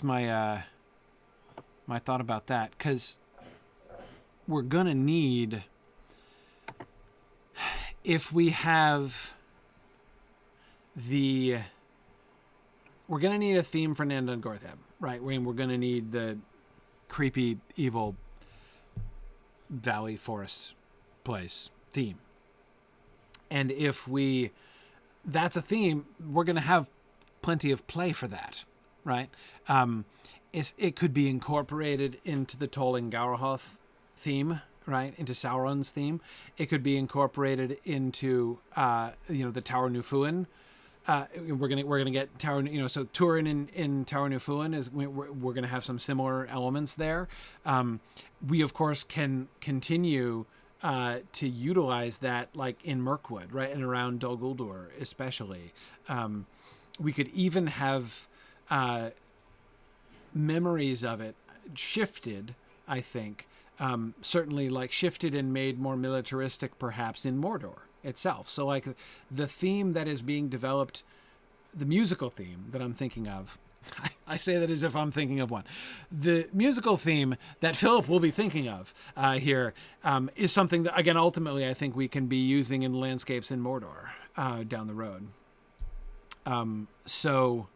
my thought about that, because we're gonna need, if we have we're gonna need a theme for Nanda and Gortheb, right? We're gonna need the creepy, evil valley forest place theme, and if that's a theme, we're gonna have plenty of play for that, right? It could be incorporated into the Tolling Gaurahoth theme, right? Into Sauron's theme. It could be incorporated into the Tower Nufuin. We're gonna get Tower, so Turin in Tower Nufuin is we're gonna have some similar elements there. We of course can continue to utilize that, like in Mirkwood, right, and around Dol Guldur especially. We could even have memories of it shifted, I think, certainly like shifted and made more militaristic perhaps in Mordor itself. So like the theme that is being developed, the musical theme that I'm thinking of, I say that as if I'm thinking of one. The musical theme that Philip will be thinking of here is something that, again, ultimately I think we can be using in landscapes in Mordor down the road. So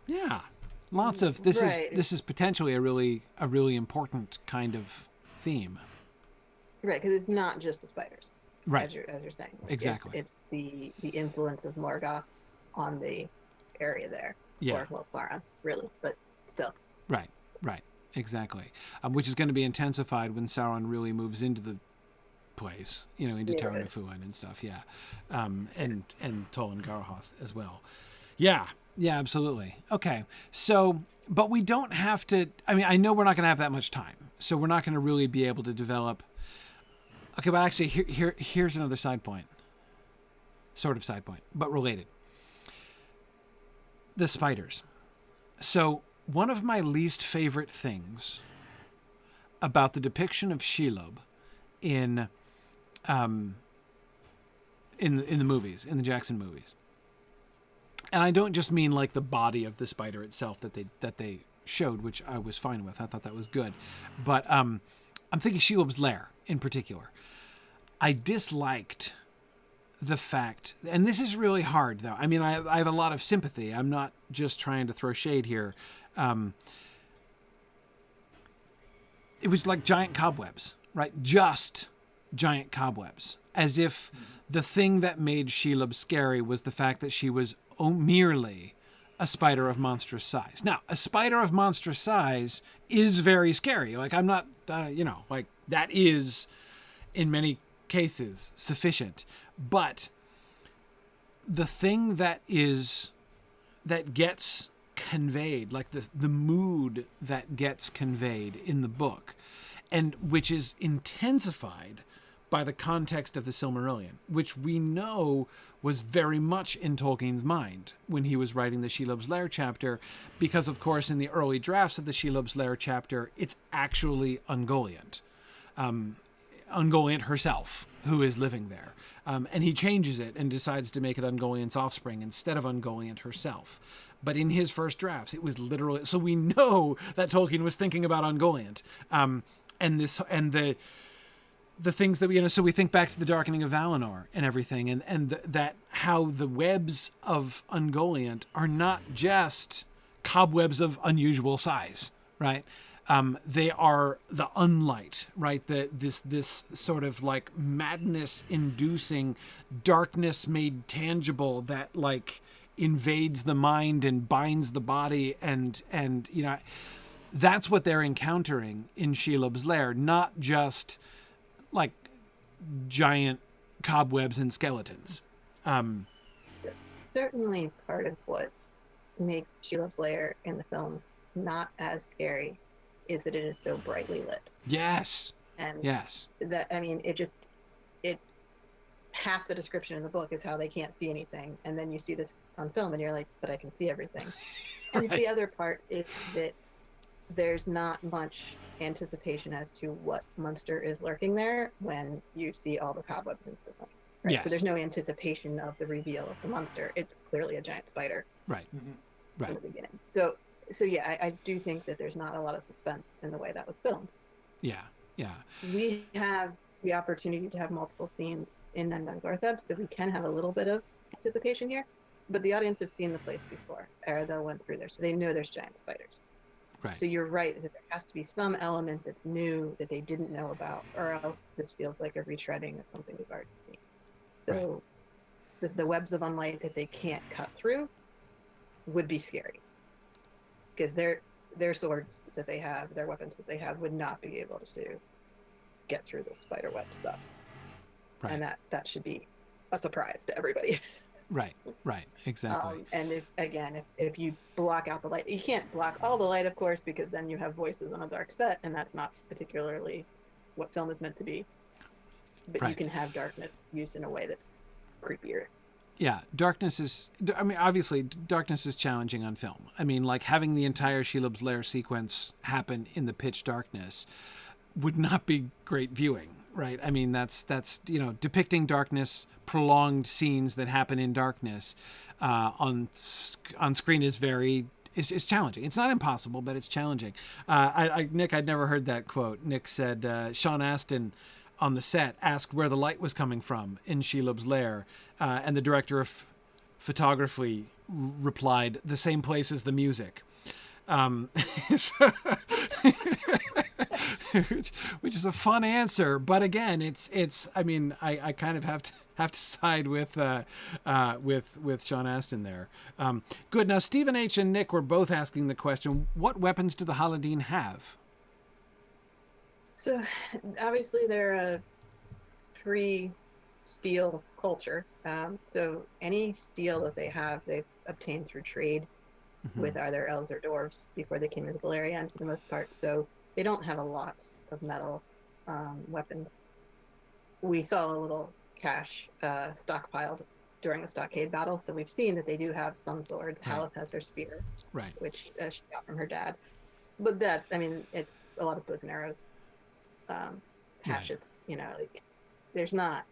yeah. Lots of this is potentially a really important kind of theme, right? Because it's not just the spiders, right? As you're saying, exactly. It's the influence of Morgoth on the area there, or Sauron, really, but still. Right, exactly. Which is going to be intensified when Sauron really moves into the place, into Tower Nufuin and stuff, and Tollan Gaurahoth as well, Yeah, absolutely. Okay. So, but we don't have to, I know we're not going to have that much time, so we're not going to really be able to develop. Okay, but actually here's another side point. Sort of side point, but related. The spiders. So, one of my least favorite things about the depiction of Shelob in the movies, in the Jackson movies, and I don't just mean like the body of the spider itself that they showed, which I was fine with. I thought that was good. But I'm thinking Shelob's lair in particular. I disliked the fact, and this is really hard though. I have a lot of sympathy. I'm not just trying to throw shade here. It was like giant cobwebs, right? Just giant cobwebs. As if the thing that made Shelob scary was the fact that she was merely a spider of monstrous size. Now, a spider of monstrous size is very scary. Like, I'm not, like that is in many cases sufficient. But the thing that gets conveyed, like the mood that gets conveyed in the book, and which is intensified by the context of the Silmarillion, which we know was very much in Tolkien's mind when he was writing the Shelob's Lair chapter, because, of course, in the early drafts of the Shelob's Lair chapter, it's actually Ungoliant. Ungoliant herself, who is living there. And he changes it and decides to make it Ungoliant's offspring instead of Ungoliant herself. But in his first drafts, it was literally... So we know that Tolkien was thinking about Ungoliant. The things that we, so we think back to the Darkening of Valinor and everything, and that how the webs of Ungoliant are not just cobwebs of unusual size, right? They are the unlight, right? This sort of like madness-inducing darkness made tangible that like invades the mind and binds the body, and that's what they're encountering in Shelob's Lair, not just like giant cobwebs and skeletons. Certainly part of what makes Shelob's Lair in the films not as scary is that it is so brightly lit. Yes. And yes. That, it half the description in the book is how they can't see anything, and then you see this on film and you're like, but I can see everything. And right. The other part is that there's not much anticipation as to what monster is lurking there when you see all the cobwebs instantly. Right? Yes. So there's no anticipation of the reveal of the monster. It's clearly a giant spider. Right. From the beginning. So So yeah, I do think that there's not a lot of suspense in the way that was filmed. Yeah, yeah. We have the opportunity to have multiple scenes in Nundungortheb, so we can have a little bit of anticipation here. But the audience has seen the place before. Eredil went through there, so they know there's giant spiders. Right. So you're right that there has to be some element that's new that they didn't know about, or else this feels like a retreading of something we've already seen. So the webs of unlight that they can't cut through would be scary, because their swords that they have, their weapons that they have, would not be able to get through the spider web stuff. Right. And that should be a surprise to everybody. Right, exactly. And if you block out the light, you can't block all the light, of course, because then you have voices on a dark set, and that's not particularly what film is meant to be. But you can have darkness used in a way that's creepier. Yeah, obviously, darkness is challenging on film. I mean, like, having the entire Shelob's Lair sequence happen in the pitch darkness would not be great viewing, right? I mean, that's depicting darkness, prolonged scenes that happen in darkness on screen is challenging. It's not impossible, but it's challenging. Nick, I'd never heard that quote. Nick said Sean Astin on the set asked where the light was coming from in Shelob's Lair, and the director of photography replied, "The same place as the music." Which is a fun answer, but again, it's. I mean, I kind of have to side with Sean Astin there. Good. Now, Stephen H. and Nick were both asking the question: what weapons do the Holodeen have? So, obviously, they're a pre-steel culture. So any steel that they have, they've obtained through trade with either elves or dwarves before they came into Beleriand, for the most part. So they don't have a lot of metal weapons. We saw a little cache stockpiled during the Stockade battle, so we've seen that they do have some swords. Right. Haleth has her spear, which she got from her dad. But it's a lot of bows and arrows. Hatchets, there's not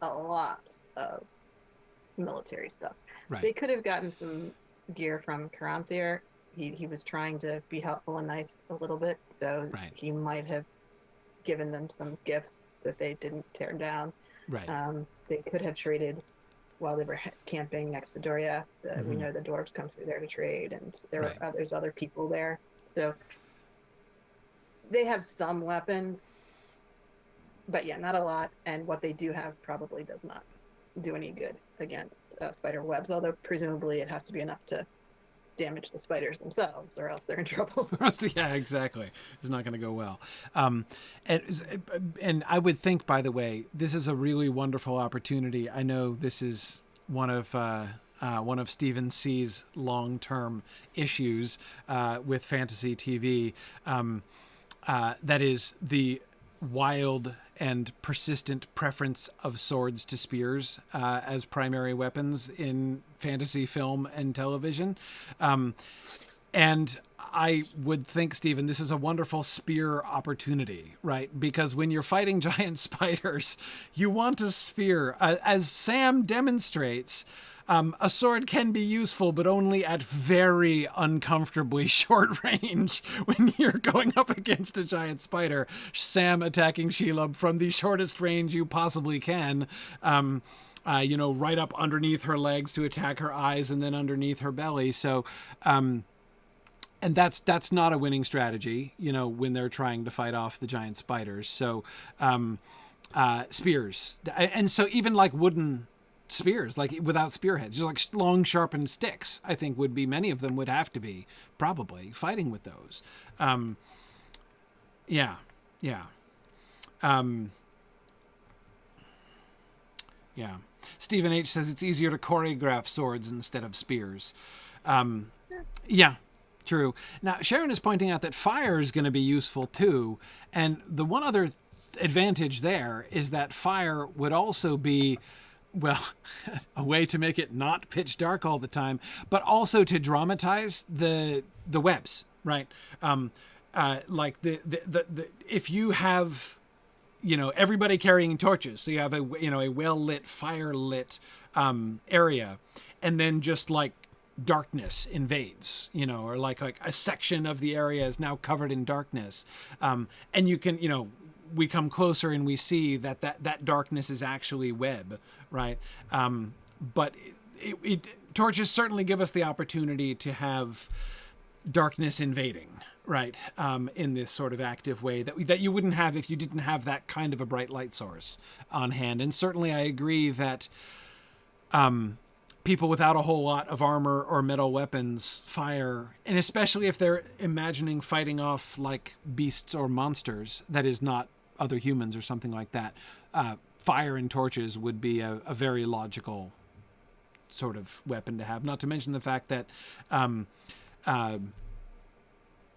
a lot of military stuff. Right. They could have gotten some gear from Caranthir. He was trying to be helpful and nice a little bit, so he might have given them some gifts that they didn't tear down. Right. They could have traded while they were camping next to Doria. We know the dwarves come through there to trade, and there's other people there. So they have some weapons, but not a lot. And what they do have probably does not do any good against spider webs, although presumably it has to be enough to damage the spiders themselves, or else they're in trouble. Yeah, exactly. It's not going to go well. And I would think, by the way, this is a really wonderful opportunity. I know this is one of Stephen C's long-term issues with fantasy TV. That is the wild and persistent preference of swords to spears as primary weapons in fantasy film and television. And I would think, Stephen, this is a wonderful spear opportunity, right? Because when you're fighting giant spiders, you want a spear. As Sam demonstrates, a sword can be useful, but only at very uncomfortably short range when you're going up against a giant spider. Sam attacking Shelob from the shortest range you possibly can, right up underneath her legs to attack her eyes and then underneath her belly. So, and that's not a winning strategy, when they're trying to fight off the giant spiders. So, spears. And so even like wooden spears, like without spearheads, just like long sharpened sticks, I think many of them would have to be probably fighting with those. Stephen H says it's easier to choreograph swords instead of spears. True. Now Sharon is pointing out that fire is going to be useful too, and the one other advantage there is that fire would also be, well, a way to make it not pitch dark all the time, but also to dramatize the webs, right? Like the if you have, everybody carrying torches, so you have a well lit, fire lit area, and then just like darkness invades, or like a section of the area is now covered in darkness. And you can, we come closer and we see that darkness is actually web, right? But torches certainly give us the opportunity to have darkness invading, right? In this sort of active way that you wouldn't have if you didn't have that kind of a bright light source on hand. And certainly I agree that people without a whole lot of armor or metal weapons fire, and especially if they're imagining fighting off like beasts or monsters that is not other humans or something like that, fire and torches would be a very logical sort of weapon to have. Not to mention the fact that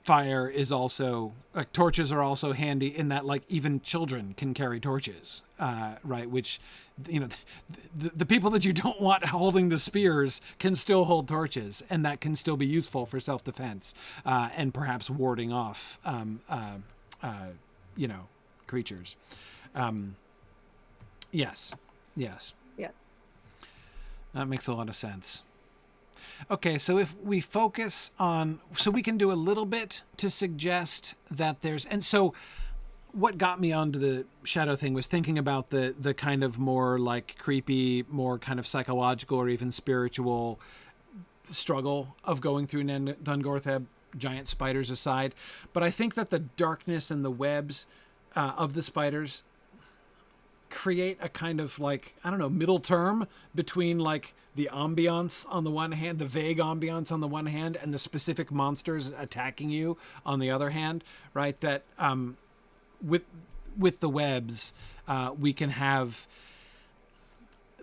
fire is also, torches are also handy in that like even children can carry torches, right? Which, the people that you don't want holding the spears can still hold torches, and that can still be useful for self-defense, and perhaps warding off, creatures. Yes. That makes a lot of sense. Okay, so if we focus on, so we can do a little bit to suggest that there's, and so what got me onto the shadow thing was thinking about the kind of more like creepy, more kind of psychological or even spiritual struggle of going through Dungortheb, giant spiders aside. But I think that the darkness and the webs of the spiders create a kind of like, I don't know, middle term between like the ambiance on the one hand, the vague ambiance on the one hand, and the specific monsters attacking you on the other hand, right? That with the webs, we can have,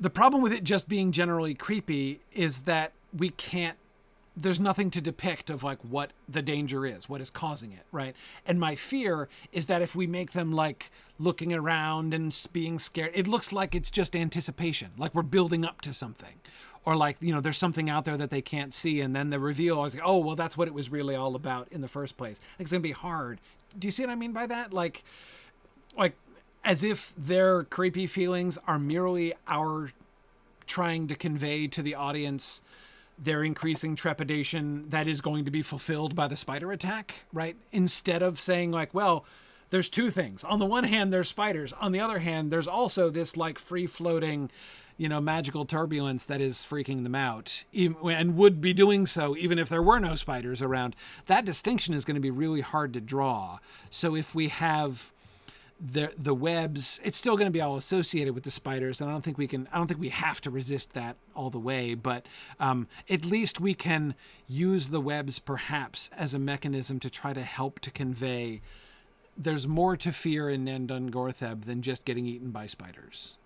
the problem with it just being generally creepy is that we can't, there's nothing to depict of like what the danger is, what is causing it, right? And my fear is that if we make them like looking around and being scared, it looks like it's just anticipation, like we're building up to something, or like, there's something out there that they can't see, and then the reveal is like, oh, well, that's what it was really all about in the first place. It's gonna be hard. Do you see what I mean by that? Like as if their creepy feelings are merely our trying to convey to the audience their increasing trepidation that is going to be fulfilled by the spider attack, right? Instead of saying like, well, there's two things. On the one hand, there's spiders. On the other hand, there's also this like free floating, magical turbulence that is freaking them out, and would be doing so even if there were no spiders around. That distinction is going to be really hard to draw. So if we have the webs, it's still going to be all associated with the spiders, and I don't think we have to resist that all the way, but at least we can use the webs perhaps as a mechanism to try to help to convey there's more to fear in Dungortheb than just getting eaten by spiders.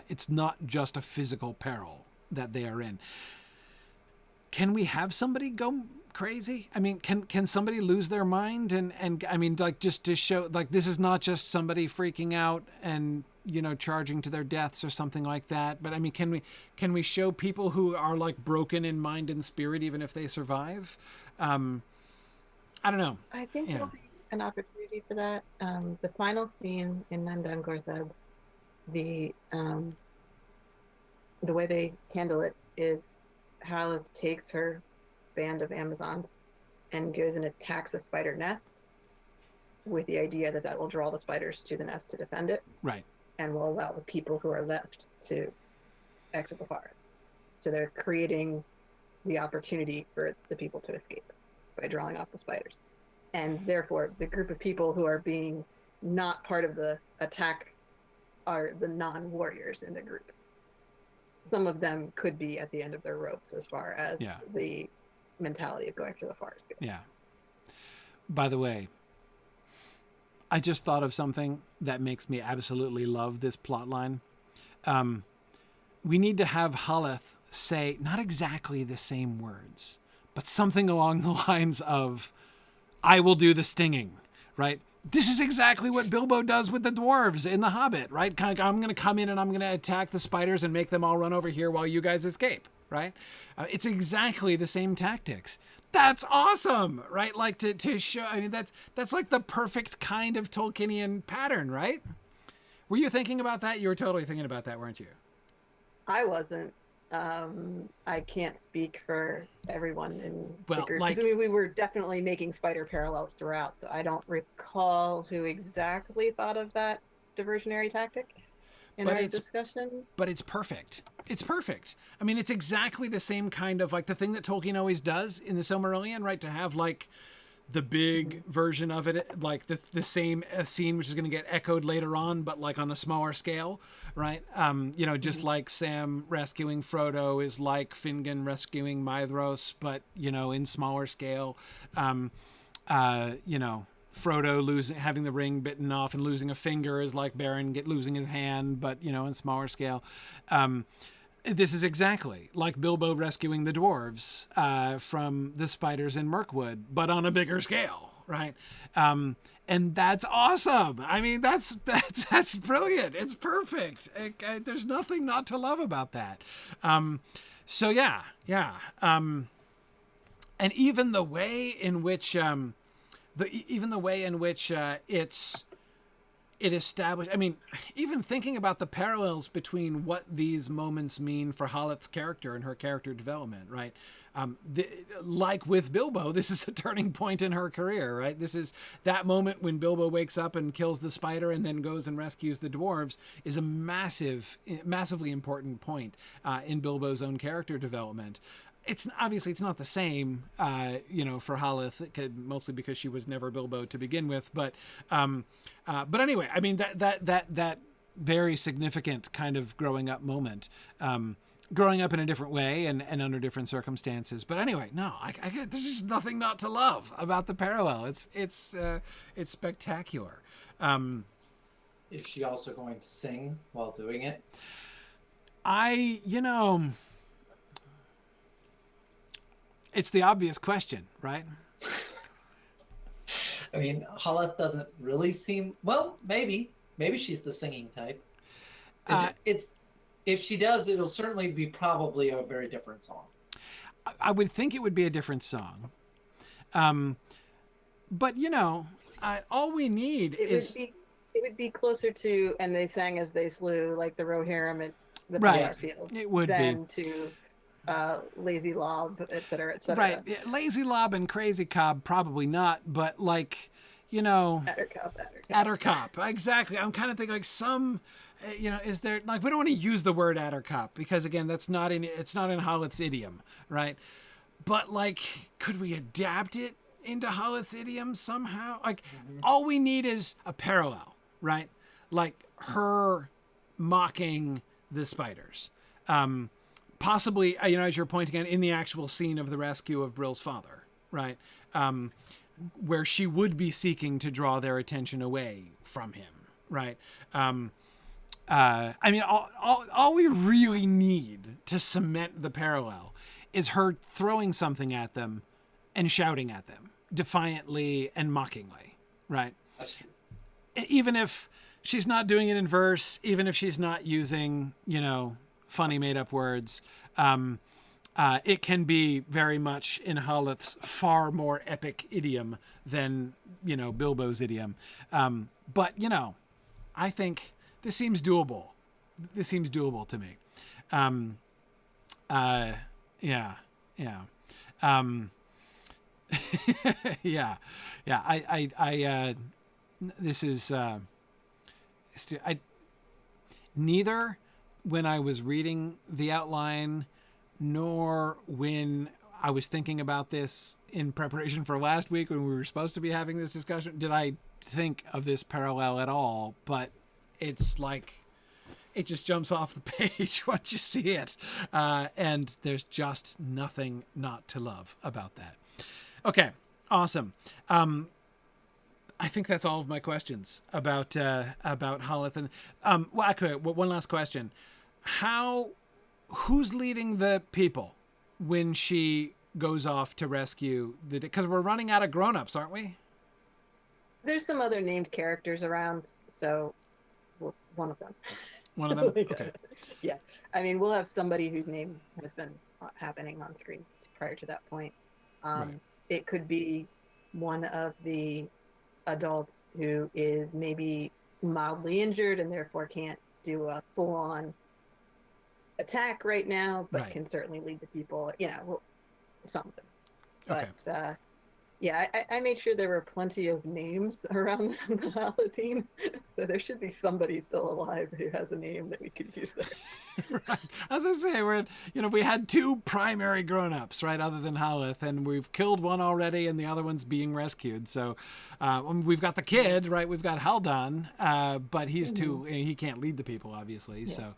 It's not just a physical peril that they are in. Can we have somebody go crazy? I mean, can somebody lose their mind and I mean, like, just to show like this is not just somebody freaking out and charging to their deaths or something like that, but I mean, can we show people who are like broken in mind and spirit even if they survive? I don't know. I think there'll be an opportunity for that. The final scene in Dungortheb, the way they handle it is Haleth takes her band of Amazons and goes and attacks a spider nest with the idea that will draw the spiders to the nest to defend it. Right. And will allow the people who are left to exit the forest. So they're creating the opportunity for the people to escape by drawing off the spiders. And therefore, the group of people who are being not part of the attack are the non-warriors in the group. Some of them could be at the end of their ropes as far as the mentality of going through the forest goes. Yeah. By the way, I just thought of something that makes me absolutely love this plot line. We need to have Haleth say not exactly the same words, but something along the lines of, I will do the stinging, right? This is exactly what Bilbo does with the dwarves in The Hobbit, right? Kind of, I'm going to come in and I'm going to attack the spiders and make them all run over here while you guys escape, right? It's exactly the same tactics. That's awesome, right? Like to show, I mean, that's like the perfect kind of Tolkienian pattern, right? Were you thinking about that? You were totally thinking about that, weren't you? I wasn't. I can't speak for everyone in the Well, group, like, because I mean, we were definitely making spider parallels throughout, so I don't recall who exactly thought of that diversionary tactic in but our it's discussion. but it's perfect. It's perfect. I mean, it's exactly the same kind of, like, the thing that Tolkien always does in the Silmarillion, right? To have, like, the big version of it, like the same scene, which is going to get echoed later on, but like on a smaller scale, right? You know, just like Sam rescuing Frodo is like Fingon rescuing Maedhros, but, you know, in smaller scale. You know, Frodo having the ring bitten off and losing a finger is like Beren losing his hand, but, you know, in smaller scale. This is exactly like Bilbo rescuing the dwarves from the spiders in Mirkwood, but on a bigger scale, right? And that's awesome. I mean, that's brilliant. It's perfect. There's nothing not to love about that. So yeah. And even the way in which it established, I mean, even thinking about the parallels between what these moments mean for Haleth's character and her character development, right? Like with Bilbo, this is a turning point in her career, right? This is that moment when Bilbo wakes up and kills the spider and then goes and rescues the dwarves is a massively important point in Bilbo's own character development. It's obviously it's not the same, you know, for Haleth, mostly because she was never Bilbo to begin with. But anyway, I mean that very significant kind of growing up moment, growing up in a different way and under different circumstances. But anyway, no, there's just nothing not to love about the parallel. It's spectacular. Is she also going to sing while doing it? You know. It's the obvious question, right? I mean, Haleth doesn't really seem, well, maybe she's the singing type. It's if she does, it'll certainly be probably a very different song. I would think it would be a different song. But, you know, all we need is... It would be closer to, and they sang as they slew, like the Rohirrim at the right. Field. It would than be. To Lazy Lob, et cetera, et cetera. Right. Yeah, Lazy Lob and Crazy Cobb, probably not, but, like, you know... Attercop. Exactly. I'm kind of thinking, like, some... You know, is there, like, we don't want to use the word Attercop because, again, it's not in Haleth's idiom, right? But, like, could we adapt it into Haleth's idiom somehow? Like, all we need is a parallel, right? Like her mocking the spiders. Possibly, you know, as you're pointing out, in the actual scene of the rescue of Brill's father, right? Where she would be seeking to draw their attention away from him, right? I mean, all we really need to cement the parallel is her throwing something at them and shouting at them defiantly and mockingly, right? That's true. Even if she's not doing it in verse, even if she's not using, you know, funny made-up words, it can be very much in Haleth's far more epic idiom than, you know, Bilbo's idiom. But, you know, I think this seems doable. This seems doable to me. Yeah. Yeah. This is, neither when I was reading the outline nor when I was thinking about this in preparation for last week when we were supposed to be having this discussion, did I think of this parallel at all. But it's like, it just jumps off the page once you see it. And there's just nothing not to love about that. Okay, awesome. I think that's all of my questions about Haleth. And well, okay, one last question: who's leading the people when she goes off to rescue the? Because we're running out of grown-ups, aren't we? There's some other named characters around, so one of them. One of them. Okay. Yeah, I mean, we'll have somebody whose name has been happening on screen prior to that point. Right. It could be one of the adults who is maybe mildly injured and therefore can't do a full-on attack right now, but right. can certainly lead the people. Well, something. Okay. But yeah, I made sure there were plenty of names around the Holodeen, so there should be somebody still alive who has a name that we could use there. Right. As I say, we had 2 primary grown-ups, right, other than Haleth, and we've killed one already, and the other one's being rescued. So we've got the kid, right? We've got Haldan, but he's he can't lead the people, obviously. Yeah. So,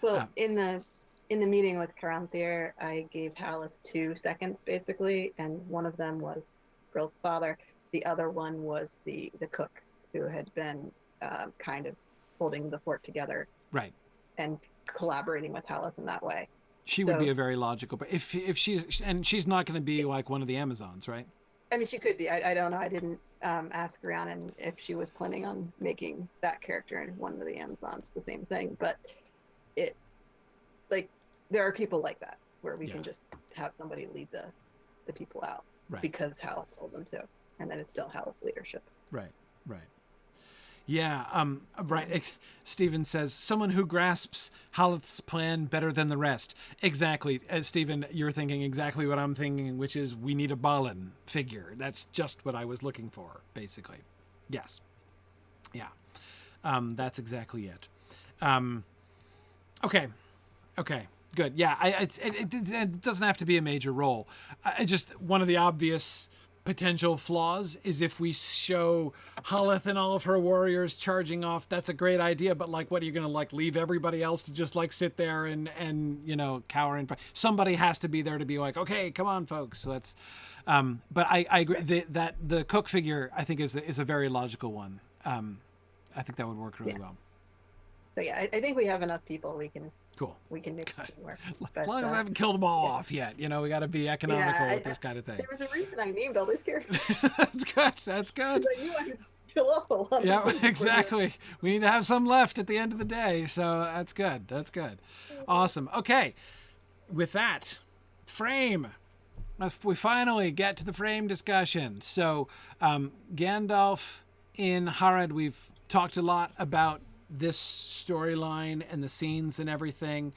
well, in the meeting with Caranthir, I gave Haleth 2 seconds basically, and one of them was Grill's father. The other one was the cook who had been kind of holding the fort together, right, and collaborating with Haleth in that way. She would be a very logical, but if she's not going to be like one of the Amazons, right? I mean, she could be. I don't know. I didn't ask around and if she was planning on making that character in one of the Amazons the same thing, but there are people like that where we can just have somebody lead the people out, right, because Haleth told them to, and then it's still Haleth's leadership. Right. Yeah, right. Stephen says, someone who grasps Haleth's plan better than the rest. Exactly. Stephen, you're thinking exactly what I'm thinking, which is we need a Balin figure. That's just what I was looking for, basically. Yes. Yeah. That's exactly it. Okay. Good. Yeah, it doesn't have to be a major role. Just one of the obvious potential flaws is if we show Haleth and all of her warriors charging off. That's a great idea, but like, what are you going to like leave everybody else to just like sit there and cower in front? Somebody has to be there to be like, okay, come on, folks. So that's. But I agree that the cook figure I think is a very logical one. I think that would work really well. So yeah, I think we have enough people. Cool. We can make it work. As long as I haven't killed them all off yet, we got to be economical with this kind of thing. There was a reason I named all these characters. That's good. I knew I was kill off a lot. Yeah, exactly. We need to have some left at the end of the day, so that's good. Awesome. Okay, with that, frame. We finally get to the frame discussion. So, Gandalf in Harad, we've talked a lot about this storyline and the scenes and everything.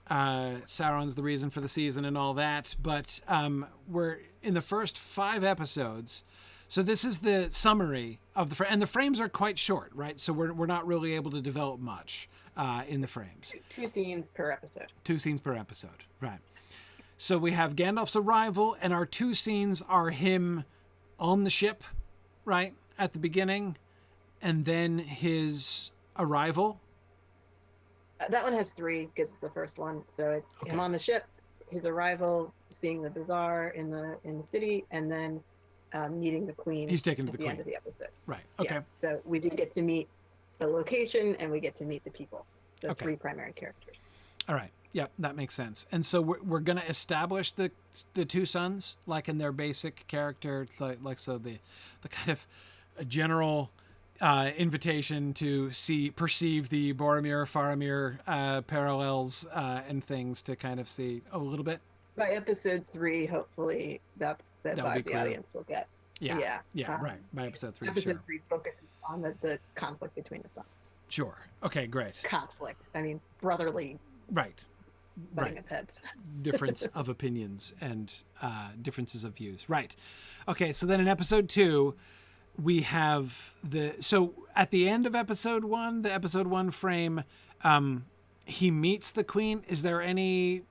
Sauron's the reason for the season and all that, but we're in the first 5 episodes. So this is the summary of and the frames are quite short, right? So we're not really able to develop much in the frames. 2 scenes per episode. 2 scenes per episode, right? So we have Gandalf's arrival, and our 2 scenes are him on the ship, right, at the beginning, and then his arrival. That one has 3 because it's the first one. So it's him on the ship, his arrival, seeing the bazaar in the city, and then meeting the queen. He's taken to the queen. End of the episode. Right. Okay. Yeah. So we do get to meet the location, and we get to meet the people. The 3 primary characters. All right. Yep, that makes sense. And so we're going to establish the 2 sons, like in their basic character, like so the kind of a general invitation to perceive the Boromir, Faramir parallels and things to kind of see a little bit. By episode 3, hopefully that's the vibe the audience will get. Yeah. Right. By episode 3. Episode 3 focuses on the conflict between the sons. Sure. Okay. Great. Conflict. I mean, brotherly. Right. Butting of heads. Difference of opinions and differences of views. Right. Okay. So then in episode 2. We have so at the end of episode 1, the episode 1 frame, he meets the queen. Is there any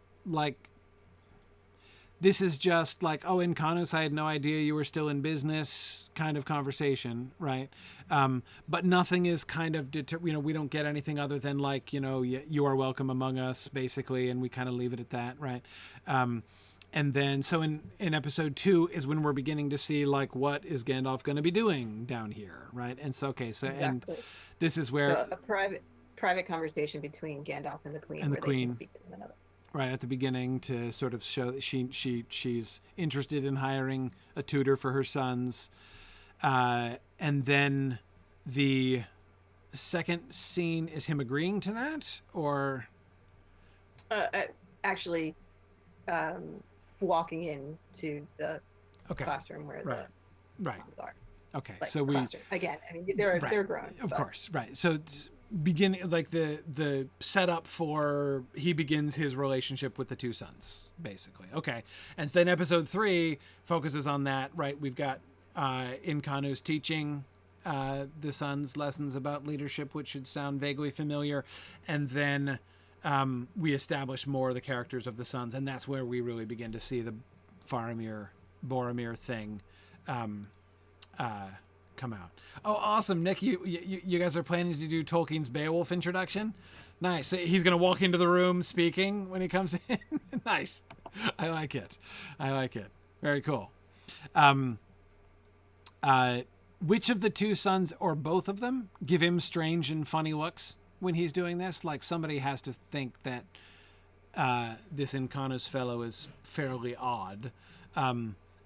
this is just like, oh, in Canos, I had no idea you were still in business kind of conversation, right? But nothing is kind of, we don't get anything other than you are welcome among us, basically, and we kind of leave it at that, right? And then, so in episode 2 is when we're beginning to see what is Gandalf going to be doing down here, right? And so, exactly. And this is where a private conversation between Gandalf and the Queen, they can speak to one another. Right at the beginning to sort of show that she's interested in hiring a tutor for her sons, and then the second scene is him agreeing to that, or actually. Walking into the classroom where the sons are. Okay, so classroom. Again, I mean, they're grown. Of course, right. So beginning, like the setup for he begins his relationship with the two sons, basically. Okay. And so then episode 3 focuses on that, right? We've got Inkanu's teaching the sons lessons about leadership, which should sound vaguely familiar. And then we establish more of the characters of the sons, and that's where we really begin to see the Boromir thing come out. Oh, awesome, Nick! You guys are planning to do Tolkien's Beowulf introduction? Nice. So he's gonna walk into the room speaking when he comes in. Nice. I like it. Very cool. Which of the two sons, or both of them, give him strange and funny looks when he's doing this? Like, somebody has to think that this Inkanus fellow is fairly odd.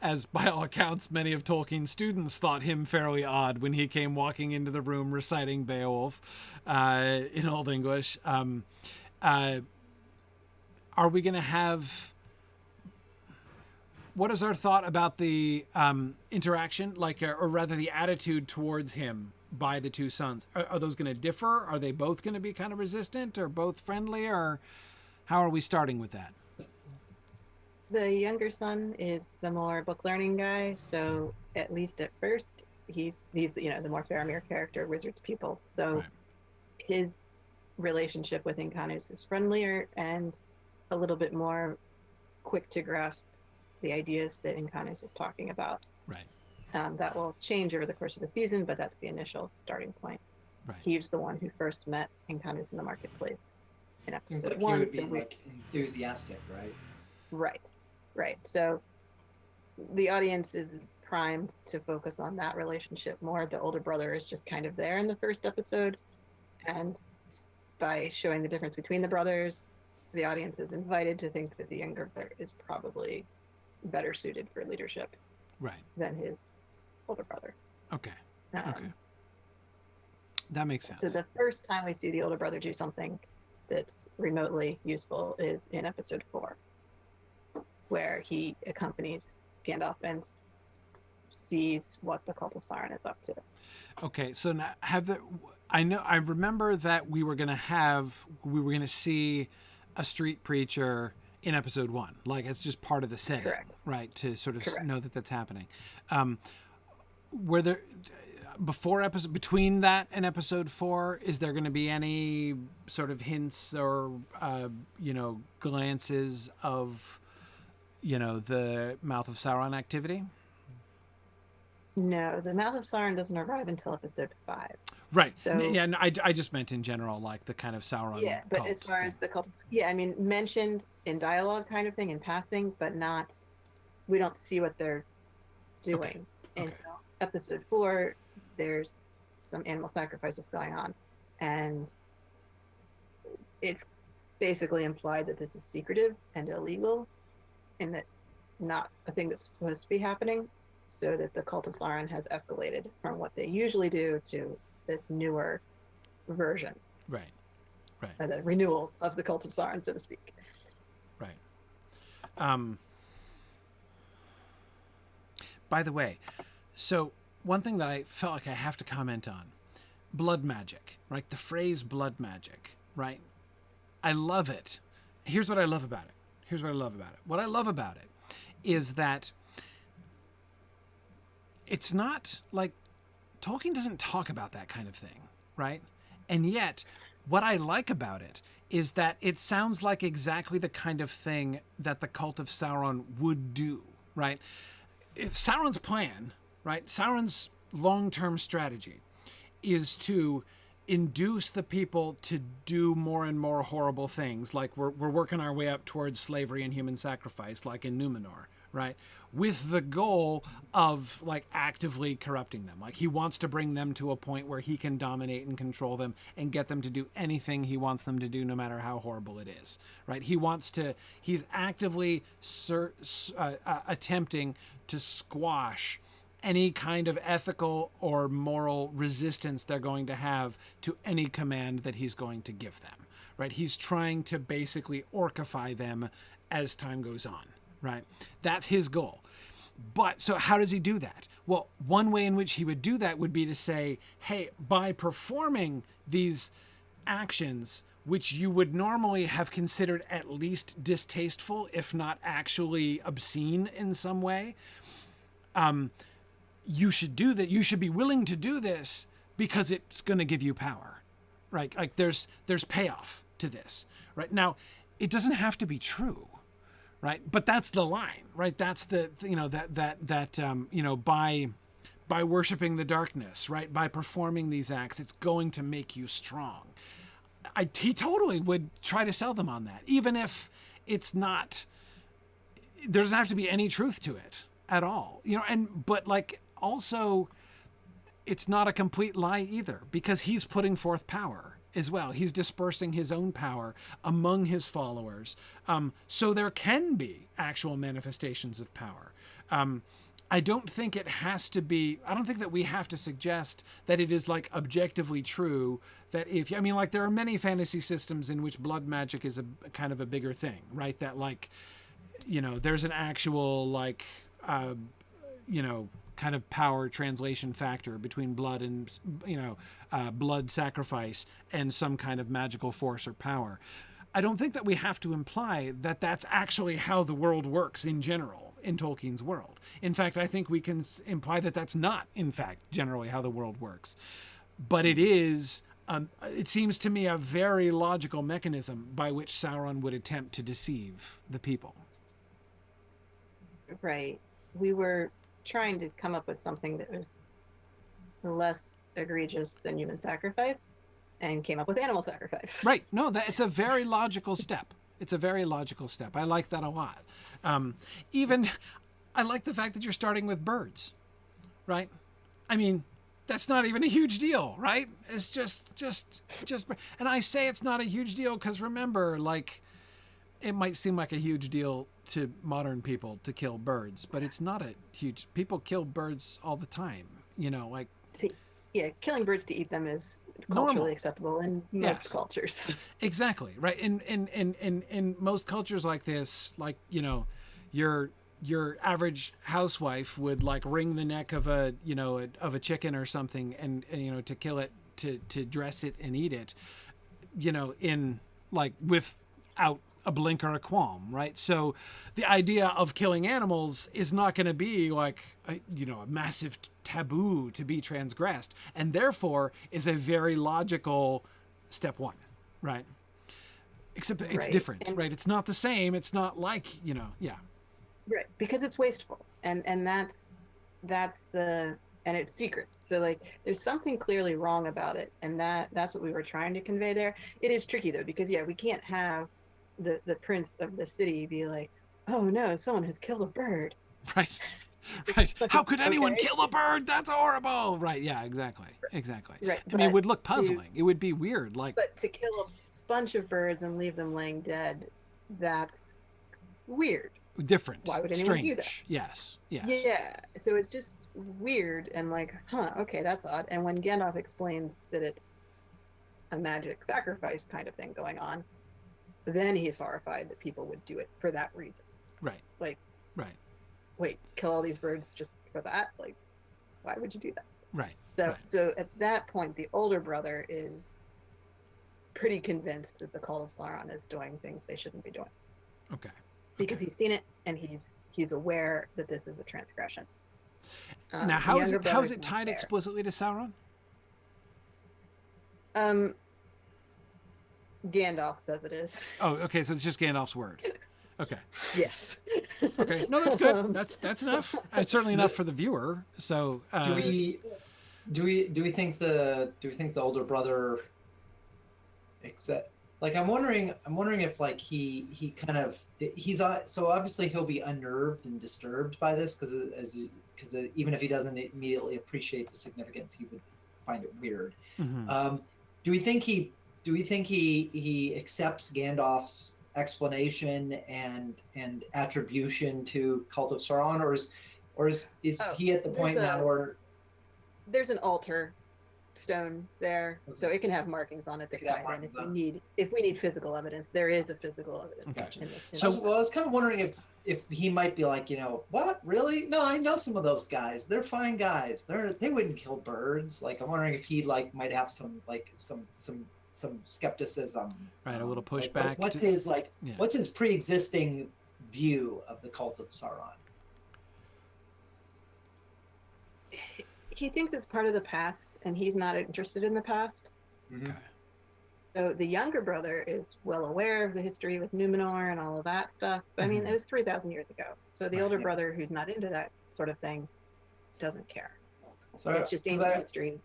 As by all accounts, many of Tolkien's students thought him fairly odd when he came walking into the room reciting Beowulf in Old English. Are we going to have... What is our thought about the interaction, like, or rather the attitude towards him by the two sons? Are those going to differ? Are they both going to be kind of resistant, or both friendly, or how are we starting with that? The younger son is the more book learning guy, so at least at first he's the more Faramir character, wizard's pupil. So right. His relationship with Inkanus is friendlier and a little bit more quick to grasp the ideas that Inkanus is talking about. Right. That will change over the course of the season, but that's the initial starting point. Right. He's the one who first met Inkanus in the marketplace in episode like 1. He would be like enthusiastic, right? Right. So the audience is primed to focus on that relationship more. The older brother is just kind of there in the first episode. And by showing the difference between the brothers, the audience is invited to think that the younger brother is probably better suited for leadership than his older brother. Okay. That makes sense. So the first time we see the older brother do something that's remotely useful is in episode 4. Where he accompanies Gandalf and sees what the Cult of Sauron is up to. Okay, so now I remember that we were gonna see a street preacher in episode 1, like it's just part of the setting, correct? Right, to sort of correct. Know that that's happening. Were there between that and episode 4, is there going to be any sort of hints or glances of the Mouth of Sauron activity? No, the Mouth of Sauron doesn't arrive until episode 5. Right. So yeah, no, I just meant in general, like the kind of Sauron. Yeah, but as far as the cult, mentioned in dialogue kind of thing in passing, but not. We don't see what they're doing until episode 4. There's some animal sacrifices going on, and it's basically implied that this is secretive and illegal, and that not a thing that's supposed to be happening, so that the Cult of Sauron has escalated from what they usually do to this newer version. Right. The renewal of the Cult of Sauron, so to speak. Right. By the way, so one thing that I felt like I have to comment on, blood magic, right? The phrase blood magic, right? I love it. Here's what I love about it. What I love about it is that it's not like Tolkien doesn't talk about that kind of thing, right? And yet, what I like about it is that it sounds like exactly the kind of thing that the Cult of Sauron would do, right? If Sauron's plan, right, Sauron's long-term strategy is to induce the people to do more and more horrible things, like we're working our way up towards slavery and human sacrifice, like in Numenor, right? With the goal of like actively corrupting them. Like he wants to bring them to a point where he can dominate and control them and get them to do anything he wants them to do, no matter how horrible it is, right? He's actively attempting to squash any kind of ethical or moral resistance they're going to have to any command that he's going to give them, right? He's trying to basically orcify them as time goes on, right? That's his goal. But so how does he do that? Well, one way in which he would do that would be to say, hey, by performing these actions which you would normally have considered at least distasteful, if not actually obscene in some way, you should do that. You should be willing to do this because it's going to give you power, right? Like there's payoff to this, right? Now, it doesn't have to be true, right? But that's the line, right? That's the, by worshiping the darkness, right? By performing these acts, it's going to make you strong. He totally would try to sell them on that, even if it's not, there doesn't have to be any truth to it at all, but like also it's not a complete lie either, because he's putting forth power as well. He's dispersing his own power among his followers. So there can be actual manifestations of power. I don't think it has to be, I don't think that we have to suggest that it is like objectively true that there are many fantasy systems in which blood magic is a kind of a bigger thing, right? That like, there's an actual like, kind of power translation factor between blood and, blood sacrifice and some kind of magical force or power. I don't think that we have to imply that that's actually how the world works in general in Tolkien's world. In fact, I think we can imply that that's not, in fact, generally how the world works. But it is, it seems to me, a very logical mechanism by which Sauron would attempt to deceive the people. Right. We were trying to come up with something that was less egregious than human sacrifice, and came up with animal sacrifice. Right. No, it's a very logical step. It's a very logical step. I like that a lot. Even, I like the fact that you're starting with birds, right? I mean, that's not even a huge deal, right? It's just, and I say it's not a huge deal because remember, like, it might seem like a huge deal to modern people to kill birds, but it's not a huge, people kill birds all the time, like. Yeah, killing birds to eat them is culturally acceptable in most cultures. Exactly, right. In most cultures like this, like, your average housewife would like wring the neck of a chicken or something and to kill it, to dress it and eat it, in like without a blink or a qualm, right? So the idea of killing animals is not going to be like a massive taboo to be transgressed, and therefore is a very logical step one, right? Except it's different, right? It's not the same. It's not like, Right, because it's wasteful, and that's the, and it's secret. So like, there's something clearly wrong about it, and that's what we were trying to convey there. It is tricky though, because we can't have the prince of the city be like, oh no, someone has killed a bird. Right. Right. How could anyone kill a bird? That's horrible. Right. Yeah, exactly. Right. I mean, it would look puzzling. It would be weird. Like, but to kill a bunch of birds and leave them laying dead, that's weird. Different. Why would anyone do that? Yes. Yeah. So it's just weird and like, okay, that's odd. And when Gandalf explains that it's a magic sacrifice kind of thing going on, then he's horrified that people would do it for that reason. Right. Like, right. Wait, kill all these birds just for that? Like, why would you do that? Right. So at that point, the older brother is pretty convinced that the cult of Sauron is doing things they shouldn't be doing. Okay. Because he's seen it and he's aware that this is a transgression. Now, how is it tied explicitly to Sauron? Gandalf says it is. Oh, okay. So it's just Gandalf's word. Okay. Yes. Okay. No, that's good. That's enough. It's certainly enough for the viewer. So do we think the older brother accept? Like, I'm wondering if like he's so obviously he'll be unnerved and disturbed by this because even if he doesn't immediately appreciate the significance, he would find it weird. Mm-hmm. Do we think he accepts Gandalf's explanation and attribution to Cult of Sauron, or is he at the point now where there's an altar stone there, so it can have markings on it that tie in. If we need physical evidence, there is a physical evidence. Gotcha. In this. So, well, I was kind of wondering if he might be like, what, really? No, I know some of those guys. They're fine guys. They wouldn't kill birds. Like, I'm wondering if he like might have some some skepticism. Right, a little Like, pushback. what's his pre-existing view of the cult of Sauron? He thinks it's part of the past, and he's not interested in the past. Mm-hmm. Okay. So the younger brother is well aware of the history with Numenor and all of that stuff. I mean, it was 3,000 years ago. So the older brother, who's not into that sort of thing, doesn't care. So it's just ancient history.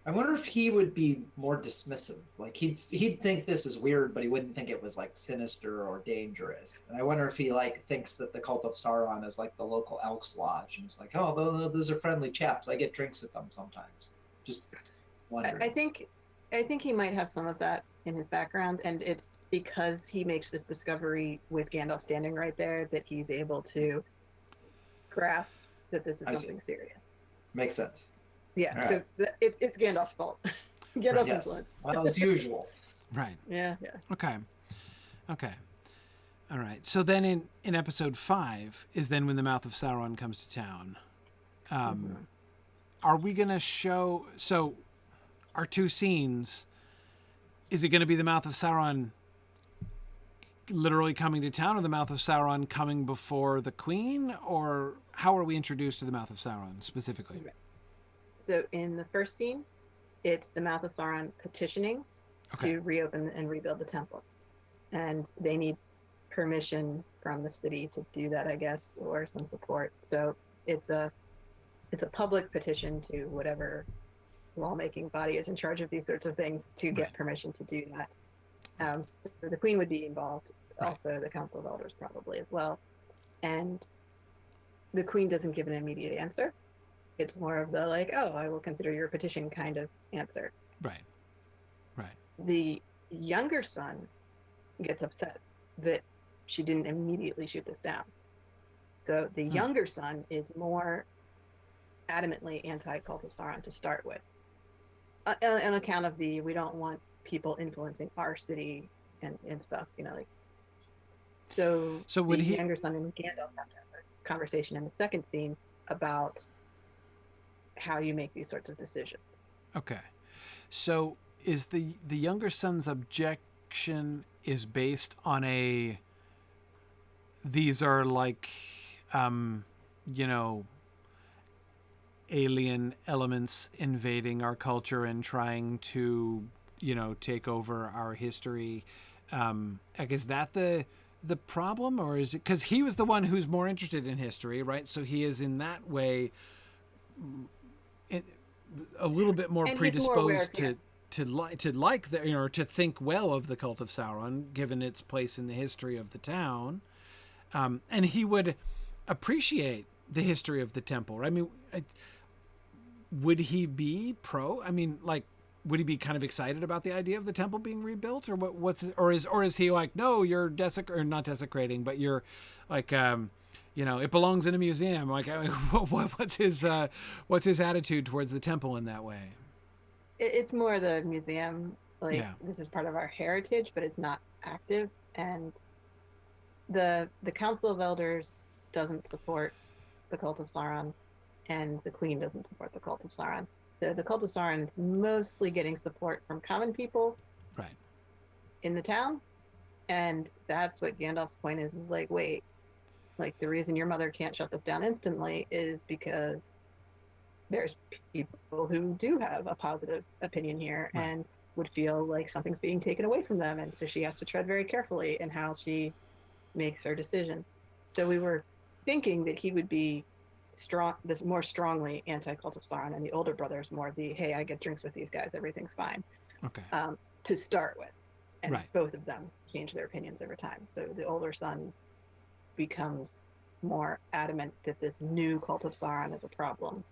I wonder if he would be more dismissive. Like he'd think this is weird, but he wouldn't think it was like sinister or dangerous. And I wonder if he like thinks that the cult of Sauron is like the local Elks Lodge, and it's like, oh, those are friendly chaps. I get drinks with them sometimes. Just wondering. I think he might have some of that in his background, and it's because he makes this discovery with Gandalf standing right there that he's able to grasp that this is something serious. Makes sense. Yeah, right. So it's Gandalf's fault. Gandalf's influence. Well, as usual. Right. Yeah. Okay. All right. So then in episode 5 is then when the Mouth of Sauron comes to town. Are we going to show... So our two scenes, is it going to be the Mouth of Sauron literally coming to town, or the Mouth of Sauron coming before the Queen? Or how are we introduced to the Mouth of Sauron specifically? Right. So in the first scene, it's the Mouth of Sauron petitioning to reopen and rebuild the temple. And they need permission from the city to do that, I guess, or some support. So it's a public petition to whatever lawmaking body is in charge of these sorts of things to get permission to do that. So the Queen would be involved, also the Council of Elders probably as well. And the Queen doesn't give an immediate answer. It's more of the like, oh, I will consider your petition kind of answer. Right. The younger son gets upset that she didn't immediately shoot this down. So the younger son is more adamantly anti-Cult of Sauron to start with. On account of we don't want people influencing our city and stuff, like. So would the younger son and Gandalf have to have a conversation in the second scene about how you make these sorts of decisions. Okay. So is the younger son's objection is based on these are like, alien elements invading our culture and trying to, take over our history. Is that the problem, or is it because he was the one who's more interested in history, right? So he is in that way a little bit more predisposed to like the, or to think well of the Cult of Sauron, given its place in the history of the town, and he would appreciate the history of the temple. I mean, would he be pro? I mean, like, would he be kind of excited about the idea of the temple being rebuilt, or is he like, no, you're not desecrating, but you're like, it belongs in a museum. Like, what's his attitude towards the temple in that way? It's more the museum. Like, this is part of our heritage, but it's not active. And the Council of Elders doesn't support the Cult of Sauron, and the Queen doesn't support the Cult of Sauron. So the Cult of Sauron is mostly getting support from common people in the town. And that's what Gandalf's point is like, wait, like, the reason your mother can't shut this down instantly is because there's people who do have a positive opinion here and would feel like something's being taken away from them. And so she has to tread very carefully in how she makes her decision. So we were thinking that he would be more strongly anti-Cult of Sauron, and the older brother is more the, hey, I get drinks with these guys, everything's fine. Okay. To start with. And both of them change their opinions over time. So the older son becomes more adamant that this new Cult of Sauron is a problem,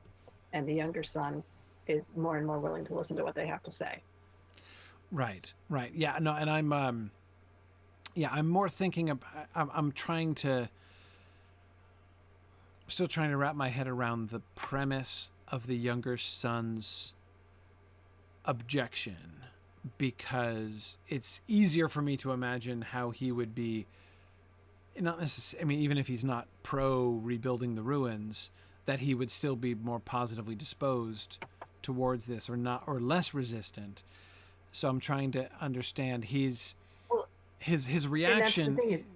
and the younger son is more and more willing to listen to what they have to say. Right. Yeah, no, and I'm more thinking of, I'm still trying to wrap my head around the premise of the younger son's objection, because it's easier for me to imagine how he would be, not necessarily, I mean, even if he's not pro rebuilding the ruins, that he would still be more positively disposed towards this, or less resistant So I'm trying to understand his reaction. And that's the thing is,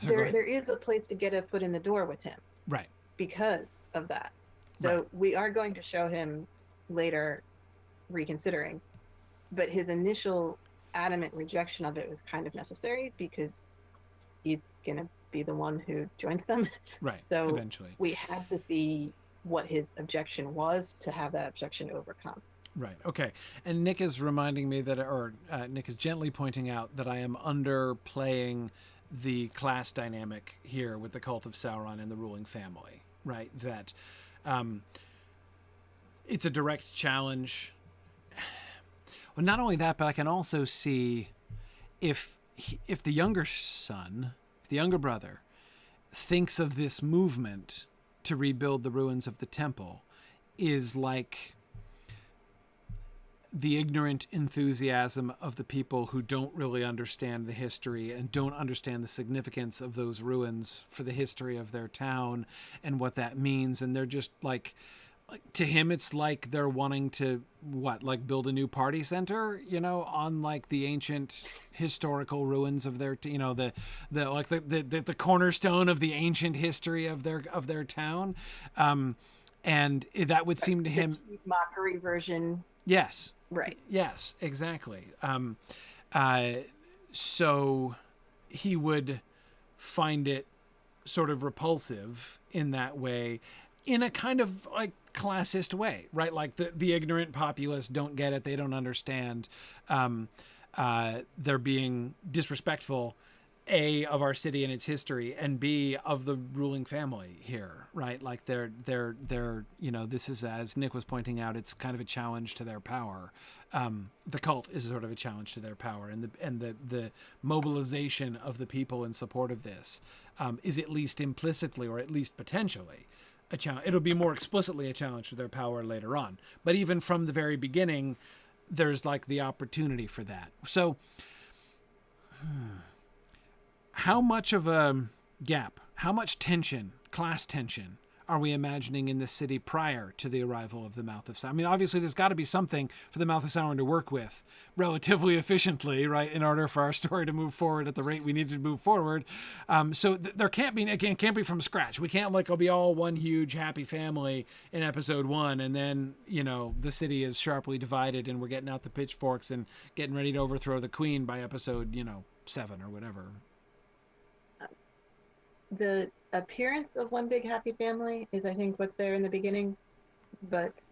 there is a place to get a foot in the door with him. Right. Because of that. So we are going to show him later reconsidering, but his initial adamant rejection of it was kind of necessary because he's going to be the one who joins them. Right. So eventually we had to see what his objection was to have that objection overcome. Right. Okay. And Nick is reminding me that, Nick is gently pointing out that I am underplaying the class dynamic here with the cult of Sauron and the ruling family. Right. That it's a direct challenge. Well, not only that, but I can also see if the younger son, if the younger brother, thinks of this movement to rebuild the ruins of the temple is like the ignorant enthusiasm of the people who don't really understand the history and don't understand the significance of those ruins for the history of their town and what that means. And they're just like to him, it's like they're wanting to build a new party center, on like the ancient historical ruins of their, the cornerstone of the ancient history of their town. And that would seem to him mockery version. Yes. Right. Yes, exactly. So he would find it sort of repulsive in that way, in a kind of like classist way, right? Like the ignorant populace don't get it. They don't understand. They're being disrespectful, A, of our city and its history, and B, of the ruling family here, right? Like they're this is, as Nick was pointing out, it's kind of a challenge to their power. The cult is sort of a challenge to their power, and the mobilization of the people in support of this is at least implicitly, or at least potentially, a challenge. It'll be more explicitly a challenge to their power later on. But even from the very beginning, there's like the opportunity for that. So how much of a gap, how much tension, class tension, are we imagining in this city prior to the arrival of the Mouth of Sauron? I mean, obviously, there's got to be something for the Mouth of Sauron to work with relatively efficiently, right, in order for our story to move forward at the rate we need to move forward. So there can't be, again, can't be from scratch. We can't, it'll be all one huge happy family in episode 1, and then, the city is sharply divided, and we're getting out the pitchforks and getting ready to overthrow the queen by episode, 7 or whatever. The appearance of one big happy family is, I think, what's there in the beginning, but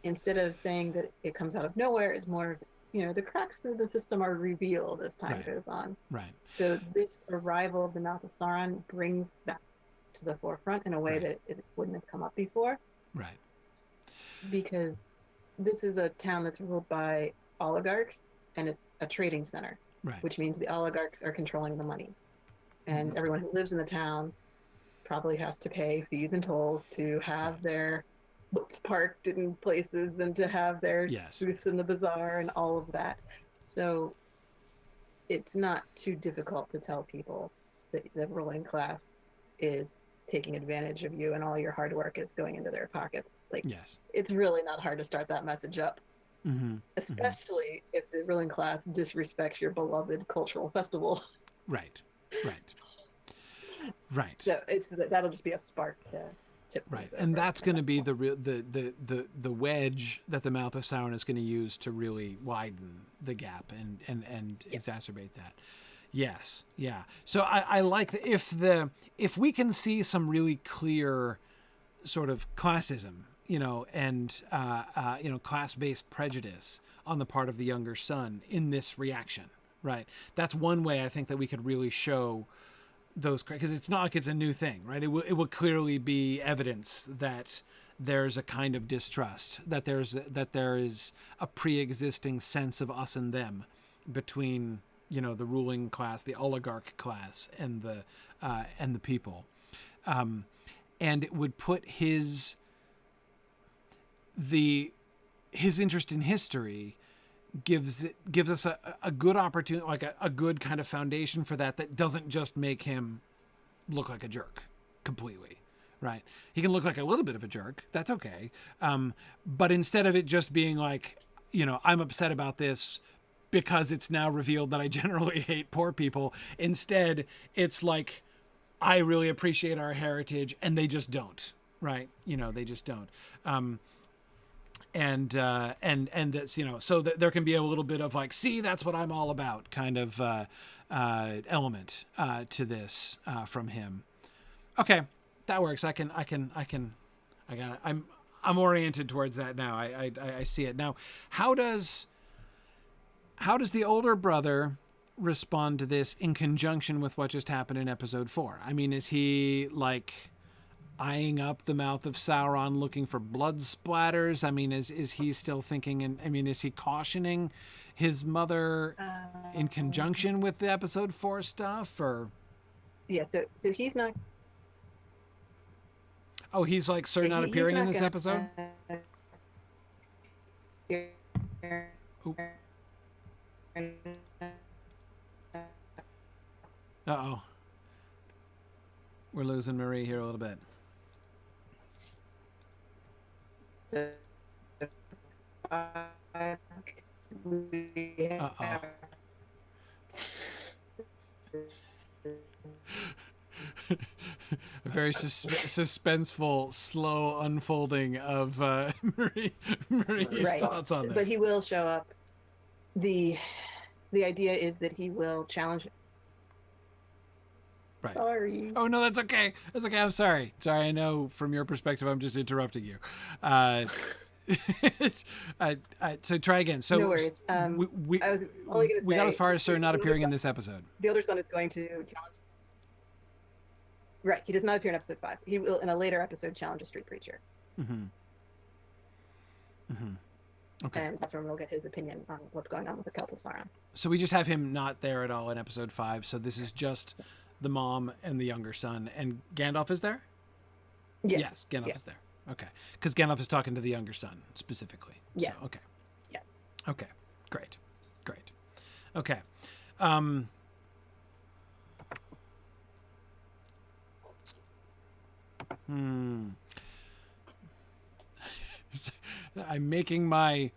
instead of saying that it comes out of nowhere, it's more, the cracks of the system are revealed as time goes on. Right. So this arrival of the Mouth of Sauron brings that to the forefront in a way that it wouldn't have come up before. Right. Because this is a town that's ruled by oligarchs, and it's a trading center, which means the oligarchs are controlling the money. And everyone who lives in the town probably has to pay fees and tolls to have their books parked in places and to have their booths in the bazaar and all of that. So it's not too difficult to tell people that the ruling class is taking advantage of you and all your hard work is going into their pockets. It's really not hard to start that message up. Especially if the ruling class disrespects your beloved cultural festival. Right. So that'll just be a spark to tip. Right, and that's going to be the wedge that the Mouth of Sauron is going to use to really widen the gap and exacerbate that. Yes, yeah. So I like if we can see some really clear sort of classism, and class-based prejudice on the part of the younger son in this reaction. Right. That's one way I think that we could really show those, because it's not like it's a new thing, right? It will clearly be evidence that there's a kind of distrust, that there is a pre-existing sense of us and them between, the ruling class, the oligarch class, and the people. And it would put his interest in history gives us a good opportunity, like a good kind of foundation for that doesn't just make him look like a jerk completely, right? He can look like a little bit of a jerk. That's okay. But instead of it just being like, I'm upset about this, because it's now revealed that I generally hate poor people. Instead, it's like, I really appreciate our heritage, and they just don't, right? They just don't. And that's, so that there can be a little bit of like, see, that's what I'm all about kind of element to this from him. Okay, that works. I'm oriented towards that now. I see it now. How does the older brother respond to this in conjunction with what just happened in episode 4? I mean, is he like eyeing up the mouth of Sauron looking for blood splatters? I mean, is he still thinking, and I mean, is he cautioning his mother in conjunction with the episode 4 stuff, or? Yeah, so he's not. Oh, he's like, sir, not appearing in this episode? Ooh. Uh-oh. We're losing Marie here a little bit. Uh-oh. A very suspenseful, slow unfolding of Marie's thoughts on this. But he will show up. The idea is that he will challenge. Right. Sorry. Oh, no, that's okay. That's okay. I'm sorry. Sorry, I know from your perspective I'm just interrupting you. So try again. So no worries. we got as far as sir not appearing in this episode. The older son is going to challenge. Right. He does not appear in episode 5. He will, in a later episode, challenge a street preacher. Mm-hmm. Mm-hmm. Okay. And that's where we'll get his opinion on what's going on with the Cult of Sauron. So we just have him not there at all in episode 5. So this is just the mom and the younger son. And Gandalf is there? Yes, Gandalf is there. Okay. Because Gandalf is talking to the younger son specifically. Yes. So, okay. Yes. Okay. Great. Okay. I'm making my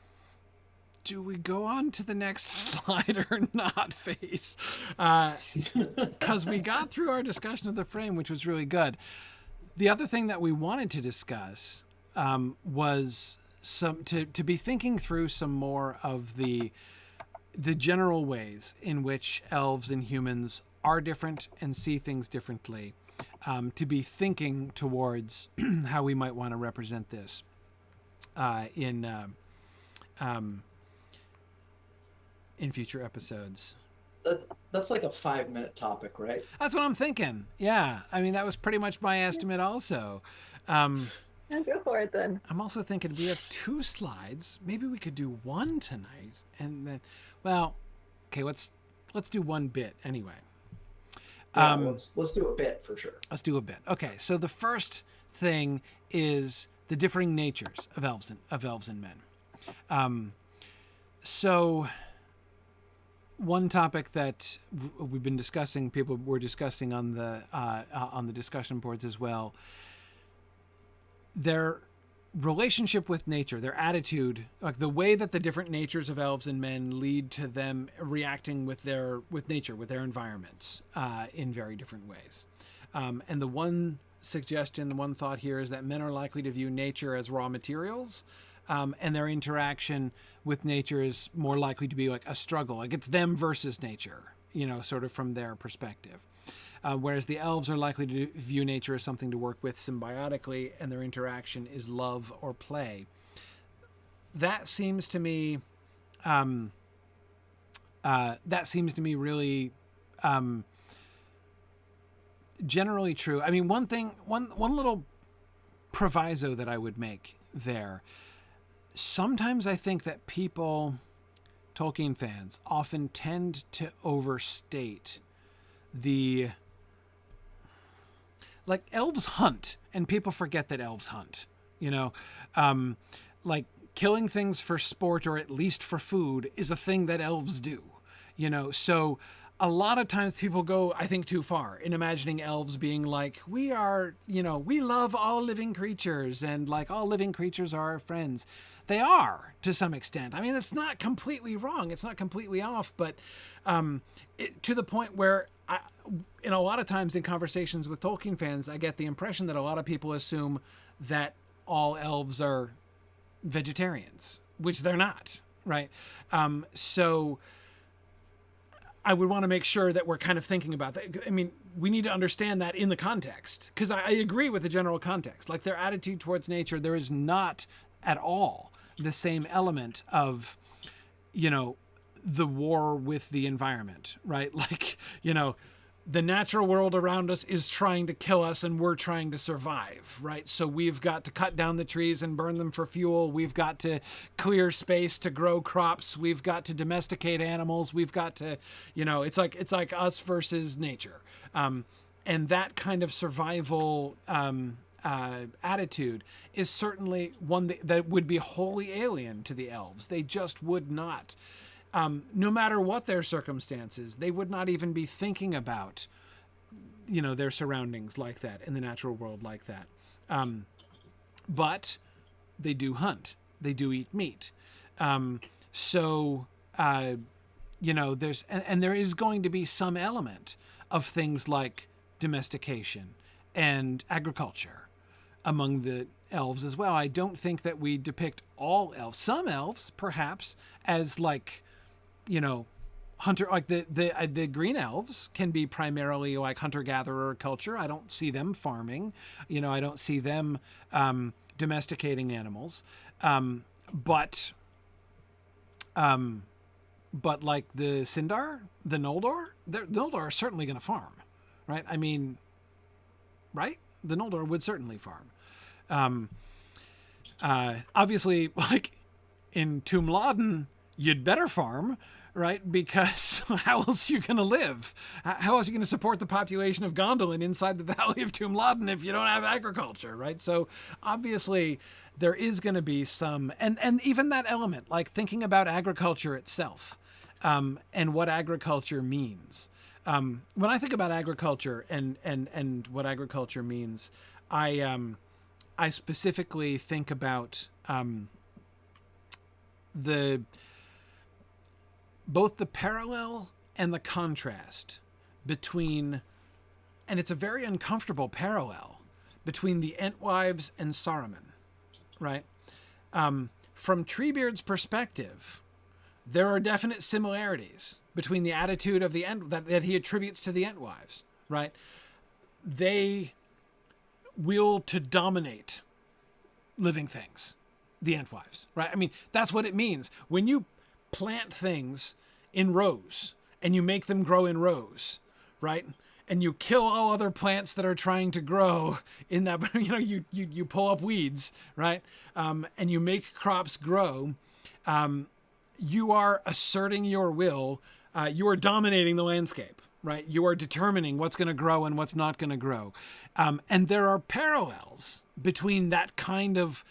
do we go on to the next slide or not face, because we got through our discussion of the frame, which was really good. The other thing that we wanted to discuss was to be thinking through some more of the general ways in which elves and humans are different and see things differently, to be thinking towards how we might want to represent this in future episodes. That's like a 5-minute topic, right? That's what I'm thinking. Yeah, I mean, that was pretty much my estimate also. Go for it then. I'm also thinking we have 2 slides. Maybe we could do 1 tonight, and then, well, okay, let's do 1 bit anyway. Yeah, let's do a bit for sure. Let's do a bit. Okay, so the first thing is the differing natures of elves and men. So one topic that we've been discussing, people were discussing on the discussion boards as well, their relationship with nature, their attitude, like the way that the different natures of elves and men lead to them reacting with nature, with their environments, in very different ways. And the one suggestion, the one thought here is that men are likely to view nature as raw materials, and their interaction with nature is more likely to be like a struggle, like it's them versus nature, sort of from their perspective. Whereas the elves are likely to view nature as something to work with symbiotically, and their interaction is love or play. That seems to me, really generally true. I mean, one little proviso that I would make there. Sometimes I think that people, Tolkien fans, often tend to overstate like elves hunt, and people forget that elves hunt, like killing things for sport or at least for food is a thing that elves do, so a lot of times people go, I think, too far in imagining elves being like, we are, we love all living creatures and like all living creatures are our friends. They are to some extent. I mean, it's not completely wrong. It's not completely off, but to the point where in a lot of times in conversations with Tolkien fans, I get the impression that a lot of people assume that all elves are vegetarians, which they're not, right? So I would want to make sure that we're kind of thinking about that. I mean, we need to understand that in the context, because I agree with the general context. Like their attitude towards nature, there is not at all the same element of, the war with the environment, right? Like, the natural world around us is trying to kill us and we're trying to survive, right? So we've got to cut down the trees and burn them for fuel. We've got to clear space to grow crops. We've got to domesticate animals. We've got to, it's like us versus nature. And that kind of survival attitude is certainly one that would be wholly alien to the elves. They just would not. No matter what their circumstances, they would not even be thinking about, their surroundings like that in the natural world like that. But they do hunt. They do eat meat. So there's, and there is going to be some element of things like domestication and agriculture among the elves as well. I don't think that we depict all elves, some elves perhaps, as like, hunter, like the green elves can be primarily like hunter-gatherer culture. I don't see them farming, I don't see them domesticating animals. But like the Sindar, the Noldor, Noldor are certainly going to farm, right? I mean, right? The Noldor would certainly farm. Obviously, like in Tum Laden, you'd better farm, right? Because how else are you going to live? How else are you going to support the population of Gondolin inside the Valley of Tum Laden if you don't have agriculture, right? So obviously there is going to be some, and even that element, like thinking about agriculture itself, and what agriculture means. When I think about agriculture and what agriculture means, I specifically think about both the parallel and the contrast between, and it's a very uncomfortable parallel, between the Entwives and Saruman, right? From Treebeard's perspective, there are definite similarities between the attitude of the that he attributes to the Entwives, right? They will to dominate living things, the Entwives, right? I mean, that's what it means. When you plant things in rows and you make them grow in rows, right? And you kill all other plants that are trying to grow in that, you pull up weeds, right? And you make crops grow. You are asserting your will. You are dominating the landscape, right? You are determining what's going to grow and what's not going to grow. And there are parallels between that kind of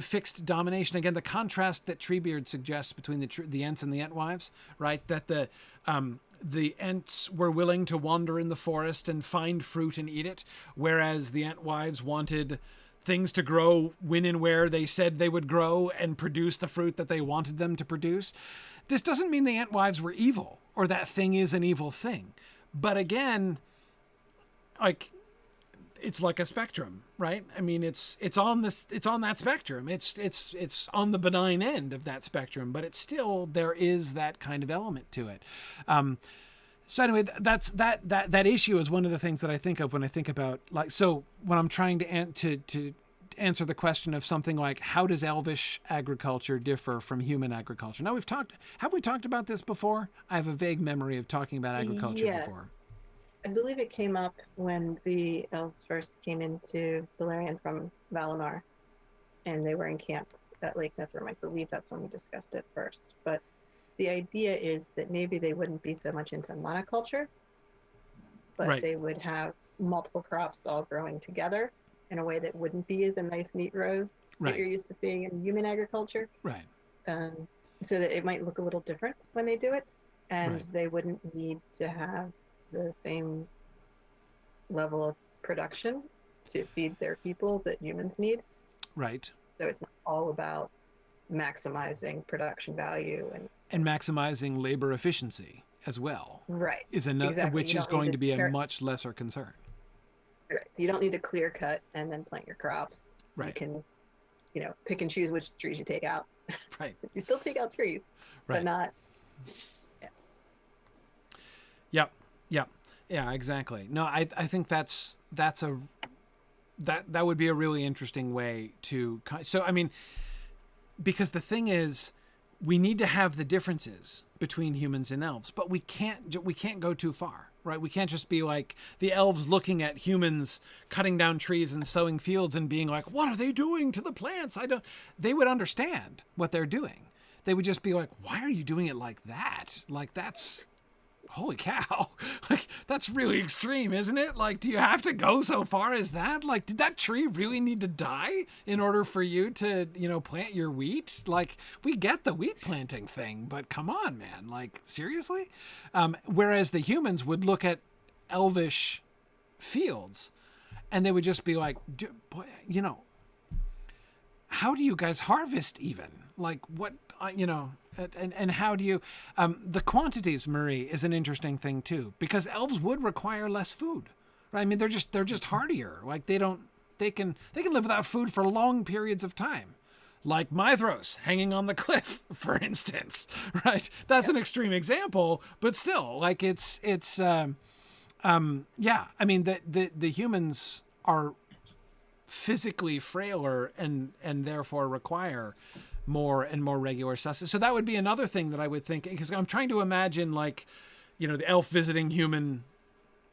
fixed domination. Again, the contrast that Treebeard suggests between the Ents and the Entwives, right? That the Ents were willing to wander in the forest and find fruit and eat it, whereas the Entwives wanted things to grow when and where they said they would grow and produce the fruit that they wanted them to produce. This doesn't mean the Entwives were evil or that thing is an evil thing. But again, like, it's like a spectrum, right? I mean, it's on that spectrum. It's on the benign end of that spectrum, but it's still, there is that kind of element to it. So anyway, that issue is one of the things that I think of when I think about, like, so when I'm trying to answer the question of something like, how does Elvish agriculture differ from human agriculture? Now have we talked about this before? I have a vague memory of talking about agriculture before. I believe it came up when the elves first came into Beleriand from Valinor, and they were encamped at Lake Netherham. I believe that's when we discussed it first. But the idea is that maybe they wouldn't be so much into monoculture, but they would have multiple crops all growing together in a way that wouldn't be the nice neat rows that you're used to seeing in human agriculture. Right. So that it might look a little different when they do it. and they wouldn't need to have the same level of production to feed their people that humans need. Right. So it's not all about maximizing production value and maximizing labor efficiency as well. Right. Is another, exactly. which is going to be a much lesser concern. Right. So you don't need to clear cut and then plant your crops. Right. You can, pick and choose which trees you take out. Right. You still take out trees, but not. Yeah. Yep. Yeah, exactly. No, I think that would be a really interesting way to, so I mean, because the thing is, we need to have the differences between humans and elves, but we can't go too far, right? We can't just be like the elves looking at humans cutting down trees and sowing fields and being like, what are they doing to the plants? They would understand what they're doing. They would just be like, why are you doing it like that? Like, that's, holy cow. Like, that's really extreme, isn't it? Like, do you have to go so far as that? Like, did that tree really need to die in order for you to, plant your wheat? Like, we get the wheat planting thing, but come on, man. Like, seriously? Whereas the humans would look at elvish fields and they would just be like, how do you guys harvest even? Like, what, and how do you, the quantities, Marie, is an interesting thing too, because elves would require less food, right? I mean, they're just hardier. Like, they can live without food for long periods of time. Like Mithros hanging on the cliff, for instance, right? That's an extreme example, but still, like, it's yeah. I mean, the humans are physically frailer and therefore require more and more regular sustenance. So that would be another thing that I would think, because I'm trying to imagine, like, the elf visiting human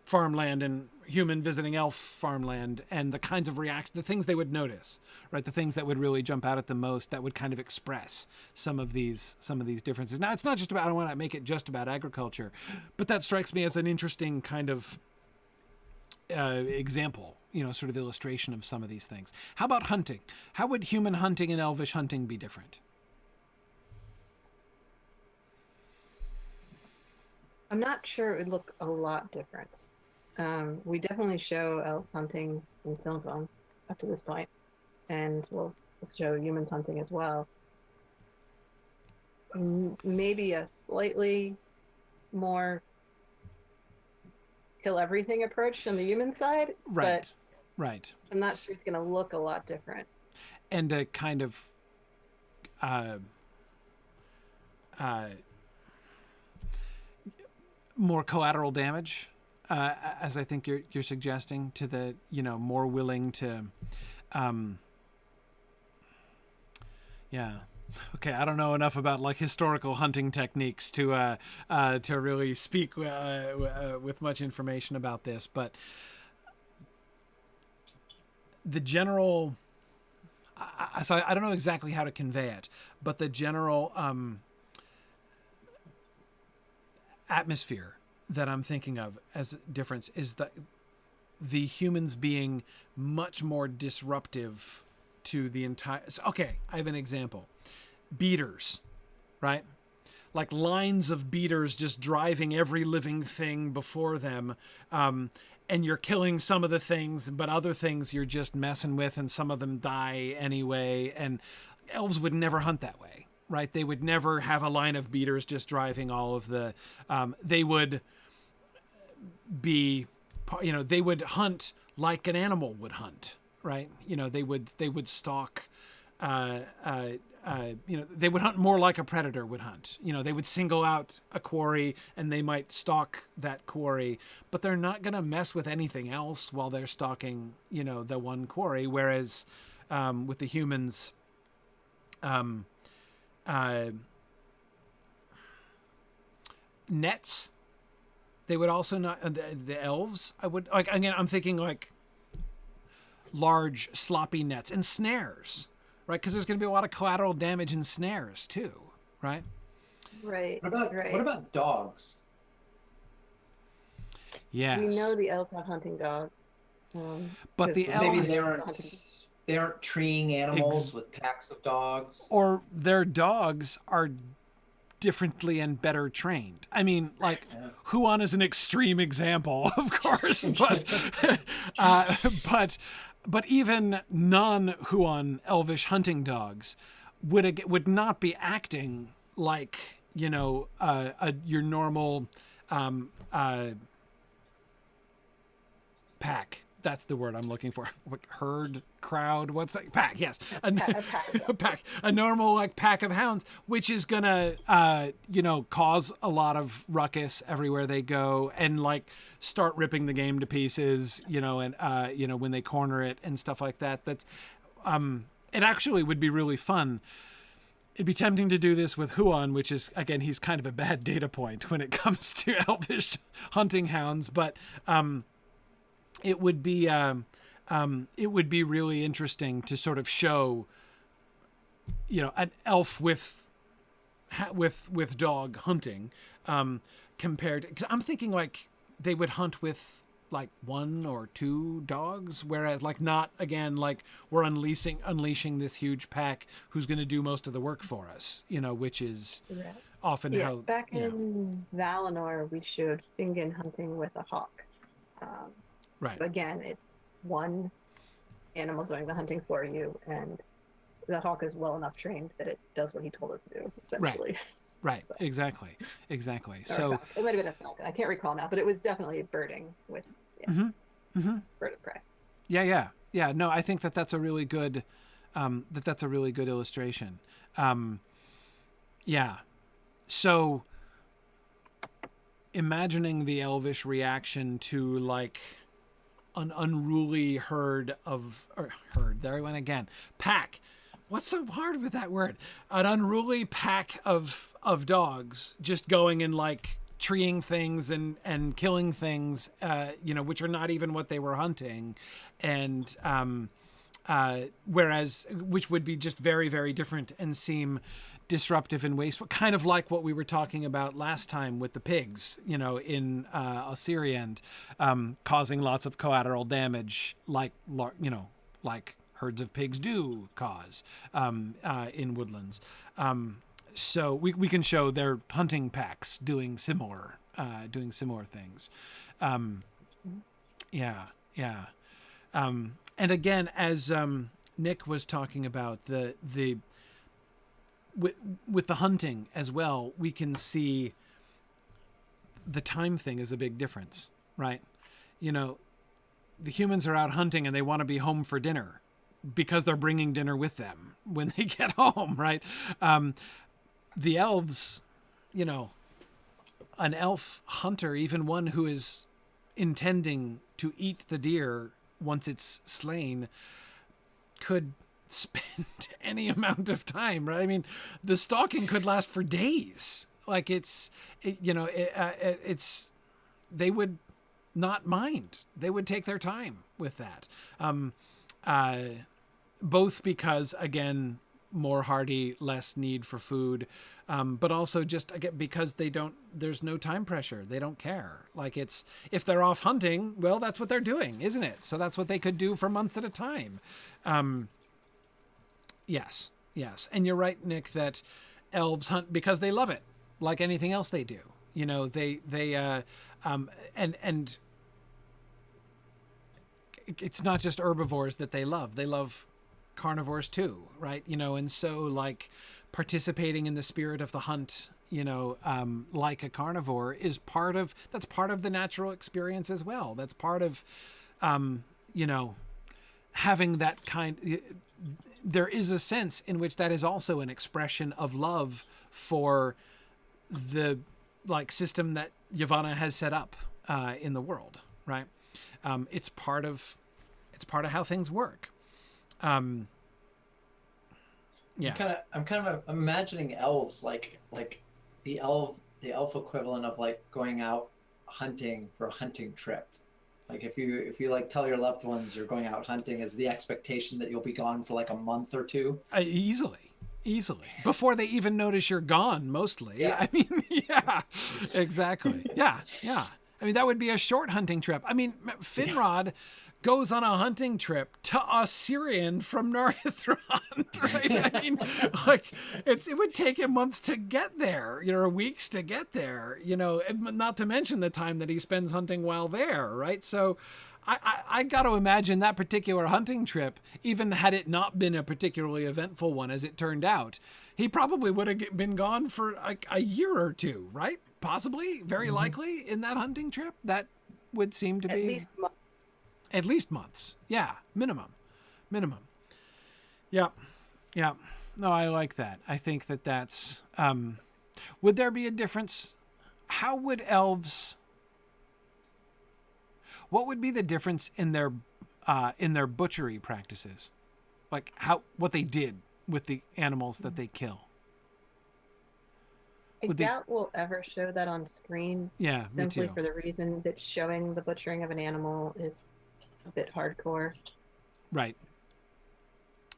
farmland and human visiting elf farmland, and the kinds of the things they would notice, right? The things that would really jump out at them most, that would kind of express some of these differences. Now, it's not just about, I don't want to make it just about agriculture, but that strikes me as an interesting kind of example, sort of illustration of some of these things. How about hunting? How would human hunting and elvish hunting be different? I'm not sure it would look a lot different. We definitely show elves hunting in Silmarillion up to this point, and we'll show humans hunting as well. Maybe a slightly more kill everything approach on the human side, right? Right. I'm not sure it's going to look a lot different. And a kind of more collateral damage, as I think you're suggesting, to the more willing to, yeah. Okay, I don't know enough about like historical hunting techniques to really speak with much information about this, but the general, so I don't know exactly how to convey it, but the general atmosphere that I'm thinking of as a difference is that the humans being much more disruptive to the entire. Okay, I have an example. Beaters, right? Like lines of beaters just driving every living thing before them. And you're killing some of the things, but other things you're just messing with, and some of them die anyway. And elves would never hunt that way, right? They would never have a line of beaters just driving all of the. They would be, they would hunt like an animal would hunt, right? They would stalk. They would hunt more like a predator would hunt. They would single out a quarry and they might stalk that quarry, but they're not going to mess with anything else while they're stalking, the one quarry. Whereas with the humans, nets, they would also not, the elves, I would, like, again, I'm thinking like large sloppy nets and snares. Right, because there's going to be a lot of collateral damage in snares too, right? Right. What about dogs? Yes. We know the elves have hunting dogs. But the elves, maybe they aren't treeing animals with packs of dogs. Or their dogs are differently and better trained. I mean, like, Huon is an extreme example, of course, but even non-Huon Elvish hunting dogs would not be acting like, you know, your normal pack. That's the word I'm looking for. Herd, crowd, what's that? Pack, yes. A pack. A normal, like, pack of hounds, which is gonna, you know, cause a lot of ruckus everywhere they go and, like, start ripping the game to pieces, you know, and, you know, when they corner it and stuff like that. That's, it actually would be really fun. It'd be tempting to do this with Huon, which is, again, he's kind of a bad data point when it comes to Elvish hunting hounds, but, it would be really interesting to sort of show, you know, an elf with dog hunting, compared. Because I'm thinking like they would hunt with like 1 or 2 dogs, whereas like not again like we're unleashing this huge pack who's going to do most of the work for us, you know, which is often how back in Valinor we showed Fingin hunting with a hawk. Right. So again, it's one animal doing the hunting for you, and the hawk is well enough trained that it does what he told us to do, essentially. Right. So. Exactly. So it might have been a falcon. I can't recall now, but it was definitely birding with bird of prey. Yeah. No, I think that's a really good that's a really good illustration. Yeah. So imagining the Elvish reaction to like an unruly there I went again. Pack. What's so hard with that word? An unruly pack of dogs just going and like treeing things and killing things, you know, which are not even what they were hunting. And whereas, which would be just very, very different and seem disruptive and wasteful, kind of like what we were talking about last time with the pigs, you know, in Assyrian, causing lots of collateral damage, like herds of pigs do cause in woodlands. So we can show their hunting packs doing similar things. And again, as Nick was talking about with the hunting as well, we can see the time thing is a big difference, right? You know, the humans are out hunting and they want to be home for dinner because they're bringing dinner with them when they get home, right? The elves, you know, an elf hunter, even one who is intending to eat the deer once it's slain, could spend any amount of time, right? I mean, the stalking could last for days. Like they would not mind. They would take their time with that. Both because, again, more hardy, less need for food, but also just again because there's no time pressure. They don't care. Like if they're off hunting, well, that's what they're doing, isn't it? So that's what they could do for months at a time. Yes. And you're right, Nick, that elves hunt because they love it, like anything else they do. You know, they and it's not just herbivores that they love. They love carnivores too, right? You know, and so like participating in the spirit of the hunt, you know, like a carnivore is part of the natural experience as well. That's part of, you know, having that kind. There is a sense in which that is also an expression of love for the like system that Yavanna has set up in the world, right? It's part of how things work. I'm kind of imagining elves like the elf equivalent of like going out hunting for a hunting trip. Like if you like tell your loved ones you're going out hunting, is the expectation that you'll be gone for like a month or 2? Easily before they even notice you're gone. Mostly, yeah. I mean, yeah, exactly. Yeah. I mean, that would be a short hunting trip. I mean, Finrod goes on a hunting trip to Osirian from Nargothrond, right? I mean, like, it would take him months to get there, or weeks to get there, and not to mention the time that he spends hunting while there, right? So I got to imagine that particular hunting trip, even had it not been a particularly eventful one, as it turned out, he probably would have been gone for like a year or two, right? Possibly, very likely, in that hunting trip. That would seem to be... At least months. Yeah, minimum. Yeah. No, I like that. I think that's... would there be a difference? How would elves... What would be the difference in their butchery practices? Like what they did with the animals that they kill? I doubt we'll ever show that on screen. Yeah, simply for the reason that showing the butchering of an animal is a bit hardcore. Right.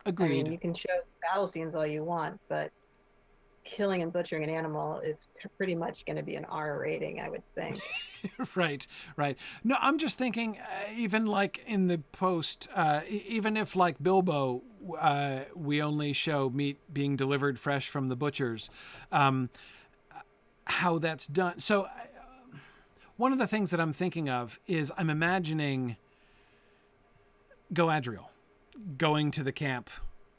Agreed. I mean, you can show battle scenes all you want, but killing and butchering an animal is pretty much going to be an R rating, I would think. Right. No, I'm just thinking, even like in the post, even if like Bilbo, we only show meat being delivered fresh from the butchers, how that's done. So one of the things that I'm thinking of is I'm imagining Galadriel going to the camp,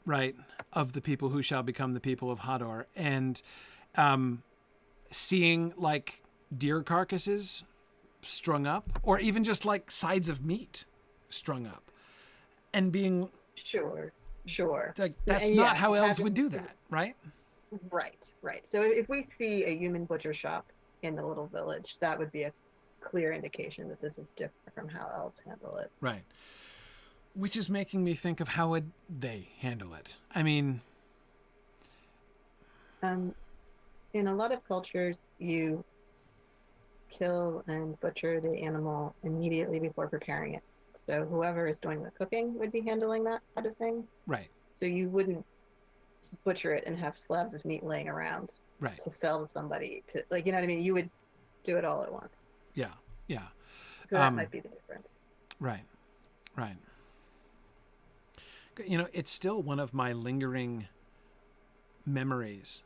right, of the people who shall become the people of Hador, and seeing like deer carcasses strung up, or even just like sides of meat strung up, and being sure like that's not how elves would do that, right? Right. So if we see a human butcher shop in the little village, that would be a clear indication that this is different from how elves handle it. Right. Which is making me think of how would they handle it. I mean, in a lot of cultures, you kill and butcher the animal immediately before preparing it. So whoever is doing the cooking would be handling that kind of thing. Right. So you wouldn't butcher it and have slabs of meat laying around to sell to somebody, to, like, you know what I mean? You would do it all at once. Yeah. So that might be the difference. Right. It's still one of my lingering memories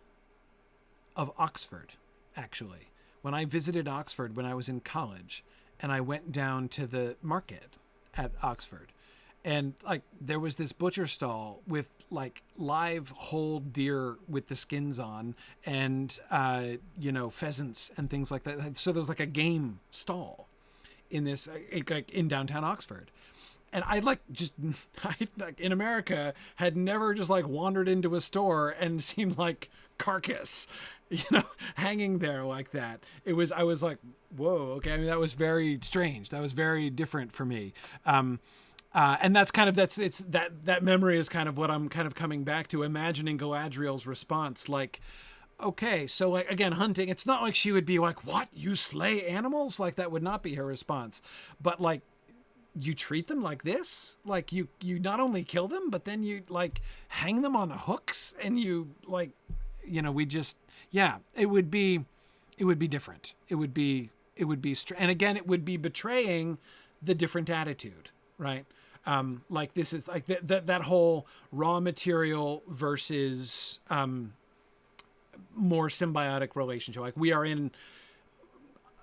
of Oxford, actually. When I visited Oxford when I was in college, and I went down to the market at Oxford, and like there was this butcher stall with like live whole deer with the skins on, and pheasants and things like that. So there was like a game stall in this like in downtown Oxford. And I in America had never just like wandered into a store and seen like carcass, hanging there like that. I was like, whoa, okay. I mean, that was very strange. That was very different for me. And that's kind of, that memory is kind of what I'm kind of coming back to, imagining Galadriel's response. Like, okay, so like, again, hunting, it's not like she would be like, what, you slay animals? Like that would not be her response, but like, you treat them like this, like you not only kill them, but then you like hang them on hooks, and you like, it would be different. It would be, and again, it would be betraying the different attitude, right? Like this is like that whole raw material versus more symbiotic relationship. Like we are in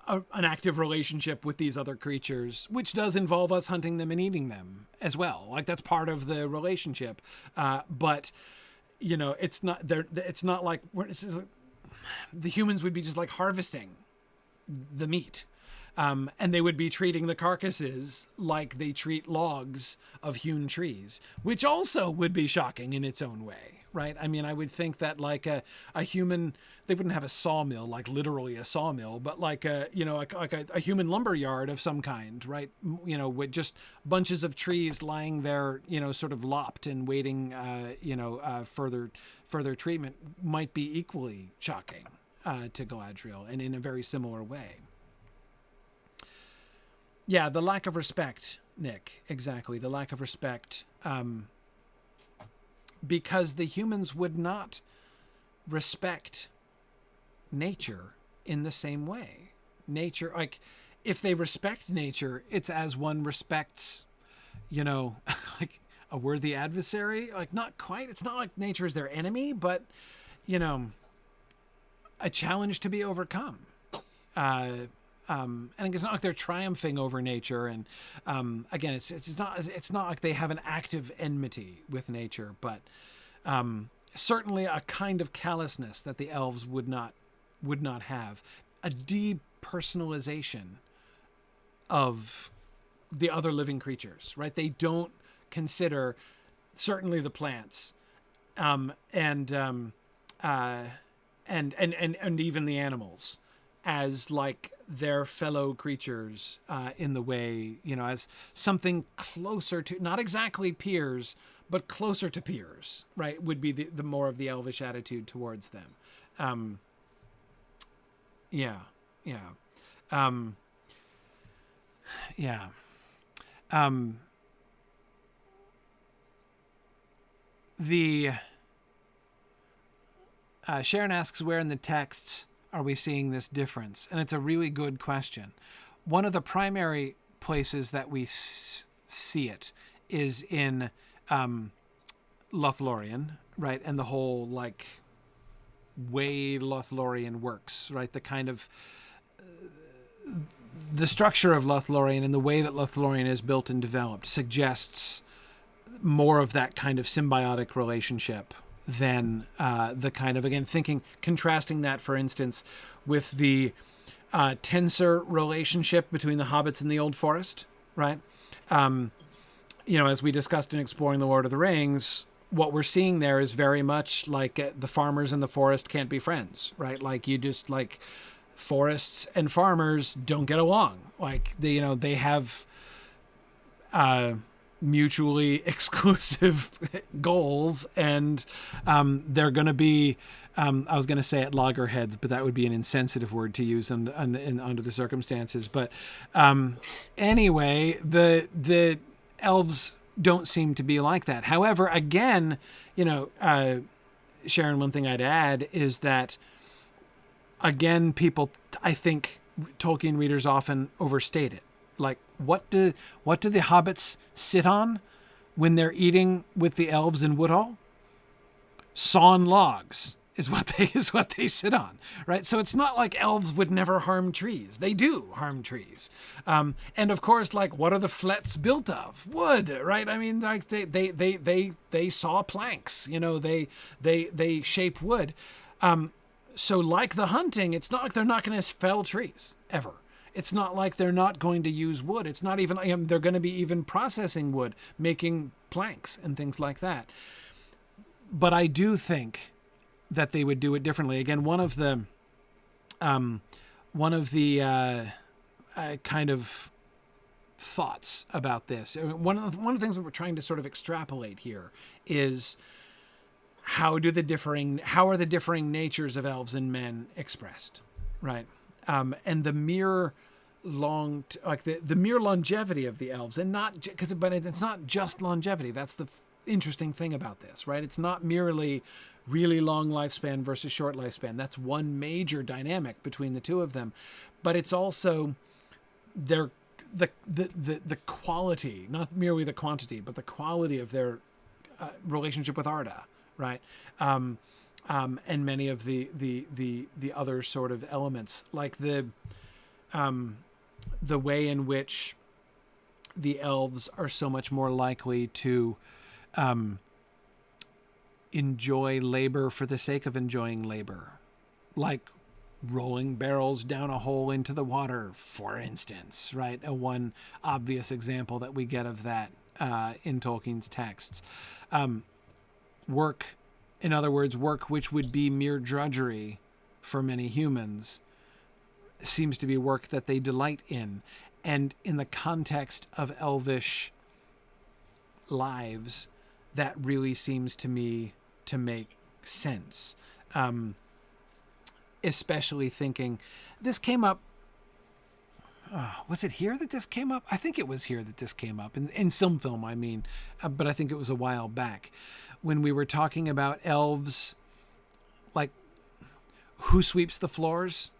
an active relationship with these other creatures, which does involve us hunting them and eating them as well. Like that's part of the relationship. But it's not there. It's not like the humans would be just like harvesting the meat. And they would be treating the carcasses like they treat logs of hewn trees, which also would be shocking in its own way, right? I mean, I would think that like a human, they wouldn't have a sawmill, like literally a sawmill, but like a human lumber yard of some kind, right? With just bunches of trees lying there, sort of lopped and waiting, further treatment might be equally shocking to Galadriel, and in a very similar way. Yeah, the lack of respect, Nick. Exactly. The lack of respect. Because the humans would not respect nature in the same way. Nature, like, if they respect nature, it's as one respects like a worthy adversary. Like, not quite. It's not like nature is their enemy, but, a challenge to be overcome. And it's not like they're triumphing over nature. And again, it's not like they have an active enmity with nature, but certainly a kind of callousness that the elves would not have, a depersonalization of the other living creatures, right? They don't consider certainly the plants, and even the animals as like their fellow creatures, in the way, as something closer to, not exactly peers, but closer to peers, right? Would be the more of the elvish attitude towards them. Yeah. The Sharon asks, where in the texts are we seeing this difference? And it's a really good question. One of the primary places that we see it is in Lothlorien, right? And the whole like way Lothlorien works, right? The kind of the structure of Lothlorien and the way that Lothlorien is built and developed suggests more of that kind of symbiotic relationship than the kind of, again, contrasting that, for instance, with the tensor relationship between the hobbits and the Old Forest, right? As we discussed in Exploring the Lord of the Rings, what we're seeing there is very much like the farmers and the forest can't be friends, right? Like, you just, like, forests and farmers don't get along. Like, they have mutually exclusive goals, and they're going to be, I was going to say at loggerheads, but that would be an insensitive word to use under the circumstances. But anyway, the elves don't seem to be like that. However, again, Sharon, one thing I'd add is that, again, people, I think Tolkien readers often overstate it. Like, what do the hobbits sit on when they're eating with the elves in Woodhall? Sawn logs is what they sit on, right? So it's not like elves would never harm trees. They do harm trees. And of course, like, what are the flets built of? Wood, right? I mean, like, they saw planks, they shape wood. So like the hunting, it's not like they're not going to fell trees ever. It's not like they're not going to use wood. It's not even like they're going to be even processing wood, making planks and things like that. But I do think that they would do it differently. Again, one of the kind of thoughts about this, one of the things that we're trying to sort of extrapolate here is how are the differing natures of elves and men expressed, right? And the mere the mere longevity of the elves, and not but it's not just longevity. That's the interesting thing about this, right? It's not merely really long lifespan versus short lifespan. That's one major dynamic between the two of them, but it's also the quality, not merely the quantity, but the quality of their relationship with Arda, right? And many of the other sort of elements, like the way in which the elves are so much more likely to enjoy labor for the sake of enjoying labor, like rolling barrels down a hole into the water, for instance, right? One obvious example that we get of that in Tolkien's texts. Work, in other words, work which would be mere drudgery for many humans, seems to be work that they delight in. And in the context of elvish lives, that really seems to me to make sense. Especially thinking, this came up, was it here that this came up? I think it was here that this came up, in some film, I mean, but I think it was a while back, when we were talking about elves, like, who sweeps the floors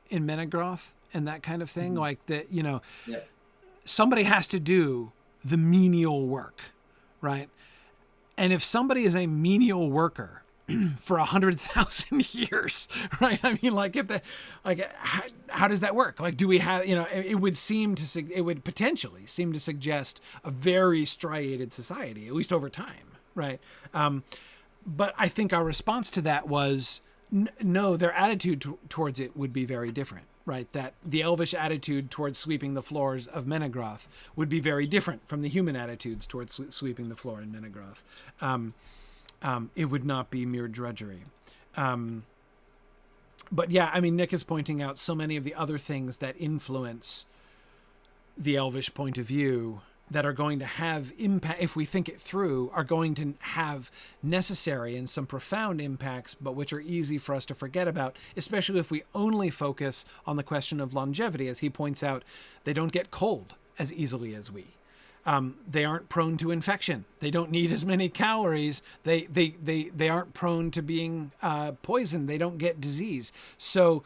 in Menegroth and that kind of thing. Mm-hmm. Like, that, somebody has to do the menial work, right? And if somebody is a menial worker for 100,000 years, right? I mean, like, how does that work? Like, do we have, it would potentially seem to suggest a very striated society, at least over time, right? But I think our response to that was, no, their attitude towards it would be very different, right? That the Elvish attitude towards sweeping the floors of Menegroth would be very different from the human attitudes towards sweeping the floor in Menegroth. It would not be mere drudgery. But yeah, I mean, Nick is pointing out so many of the other things that influence the Elvish point of view that are going to have impact, if we think it through, are going to have necessary and some profound impacts, but which are easy for us to forget about, especially if we only focus on the question of longevity. As he points out, they don't get cold as easily as we. They aren't prone to infection. They don't need as many calories. They aren't prone to being poisoned. They don't get disease. So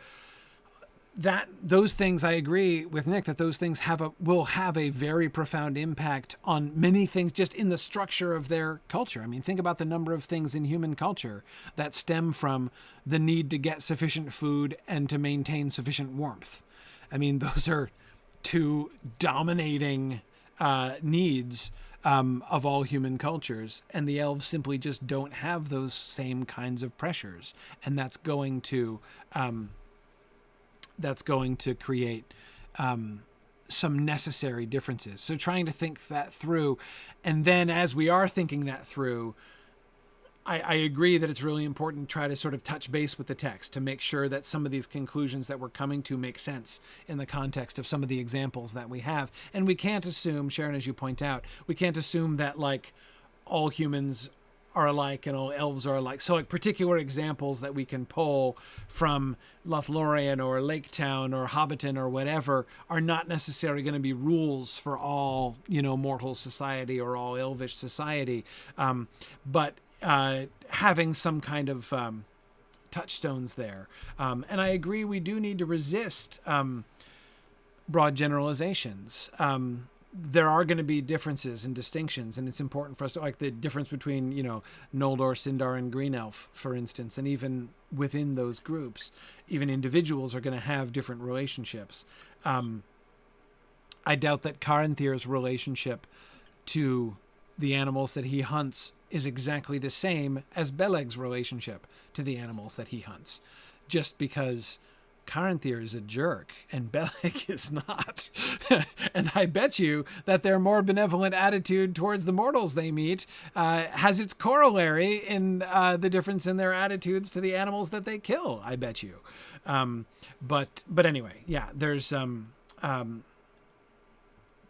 those things, I agree with Nick, that those things will have a very profound impact on many things just in the structure of their culture. I mean, think about the number of things in human culture that stem from the need to get sufficient food and to maintain sufficient warmth. I mean, those are two dominating needs of all human cultures, and the elves simply just don't have those same kinds of pressures, and that's going to create some necessary differences. So trying to think that through, and then as we are thinking that through, I agree that it's really important to try to sort of touch base with the text to make sure that some of these conclusions that we're coming to make sense in the context of some of the examples that we have. And we can't assume, Sharon, as you point out, we can't assume that like all humans are alike and all elves are alike. So like particular examples that we can pull from Lothlorien or Lake Town or Hobbiton or whatever are not necessarily going to be rules for all, mortal society or all elvish society. But having some kind of touchstones there. And I agree, we do need to resist broad generalizations. There are going to be differences and distinctions, and it's important for us to, like the difference between, Noldor, Sindar, and Green Elf, for instance, and even within those groups, even individuals are going to have different relationships. I doubt that Caranthir's relationship to the animals that he hunts is exactly the same as Beleg's relationship to the animals that he hunts, just because Caranthir is a jerk and Beleg is not. And I bet you that their more benevolent attitude towards the mortals they meet has its corollary in the difference in their attitudes to the animals that they kill, I bet you. But anyway, yeah, there's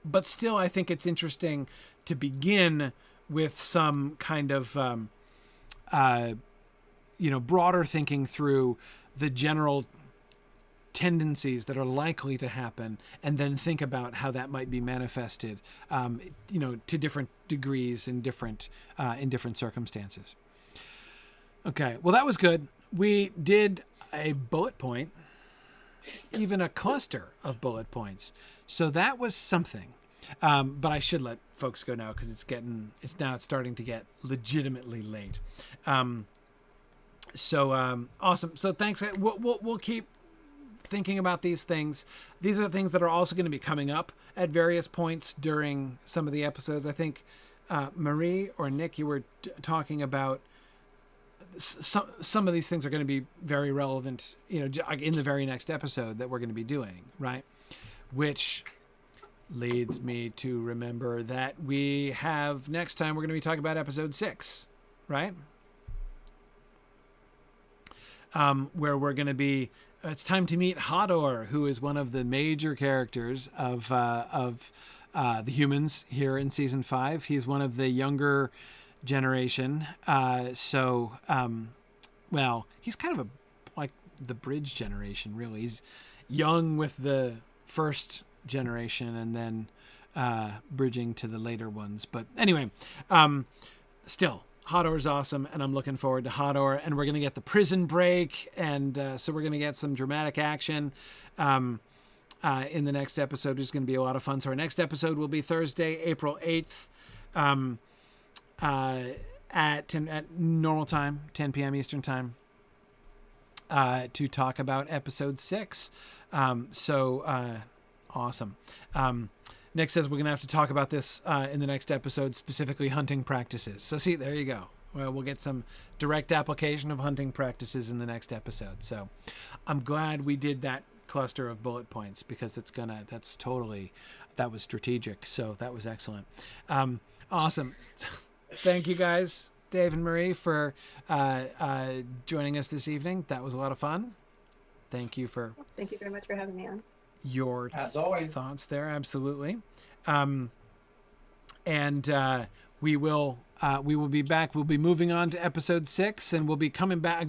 but still I think it's interesting to begin with some kind of broader thinking through the general tendencies that are likely to happen, and then think about how that might be manifested, to different degrees in different circumstances. Okay, well, that was good. We did a bullet point, even a cluster of bullet points. So that was something. But I should let folks go now because it's now starting to get legitimately late. So awesome. So thanks. We'll keep thinking about these things. These are the things that are also going to be coming up at various points during some of the episodes. I think Marie or Nick, you were talking about some of these things are going to be very relevant, in the very next episode that we're going to be doing, right? Which leads me to remember that we have next time we're going to be talking about episode 6, right? Where we're going to be, it's time to meet Hodor, who is one of the major characters of the humans here in season 5. He's one of the younger generation. Well, he's kind of like the bridge generation, really. He's young with the first generation and then bridging to the later ones. But anyway, still, Hodor's awesome, and I'm looking forward to Hodor. And we're going to get the prison break, and so we're going to get some dramatic action. in the next episode, which is going to be a lot of fun. So our next episode will be Thursday, April 8th, at normal time, 10 p.m. Eastern time, to talk about episode 6. Awesome. Nick says we're going to have to talk about this in the next episode, specifically hunting practices. So see, there you go. Well, we'll get some direct application of hunting practices in the next episode. So I'm glad we did that cluster of bullet points, because that was strategic. So that was excellent. Awesome. Thank you guys, Dave and Marie, for joining us this evening. That was a lot of fun. Thank you very much for having me on. Your thoughts there. Absolutely. We will be back. We'll be moving on to episode 6, and we'll be coming back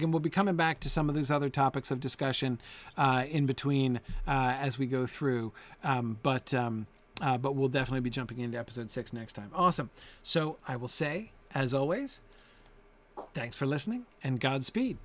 to some of these other topics of discussion in between as we go through. But we'll definitely be jumping into episode 6 next time. Awesome. So I will say, as always, thanks for listening, and Godspeed.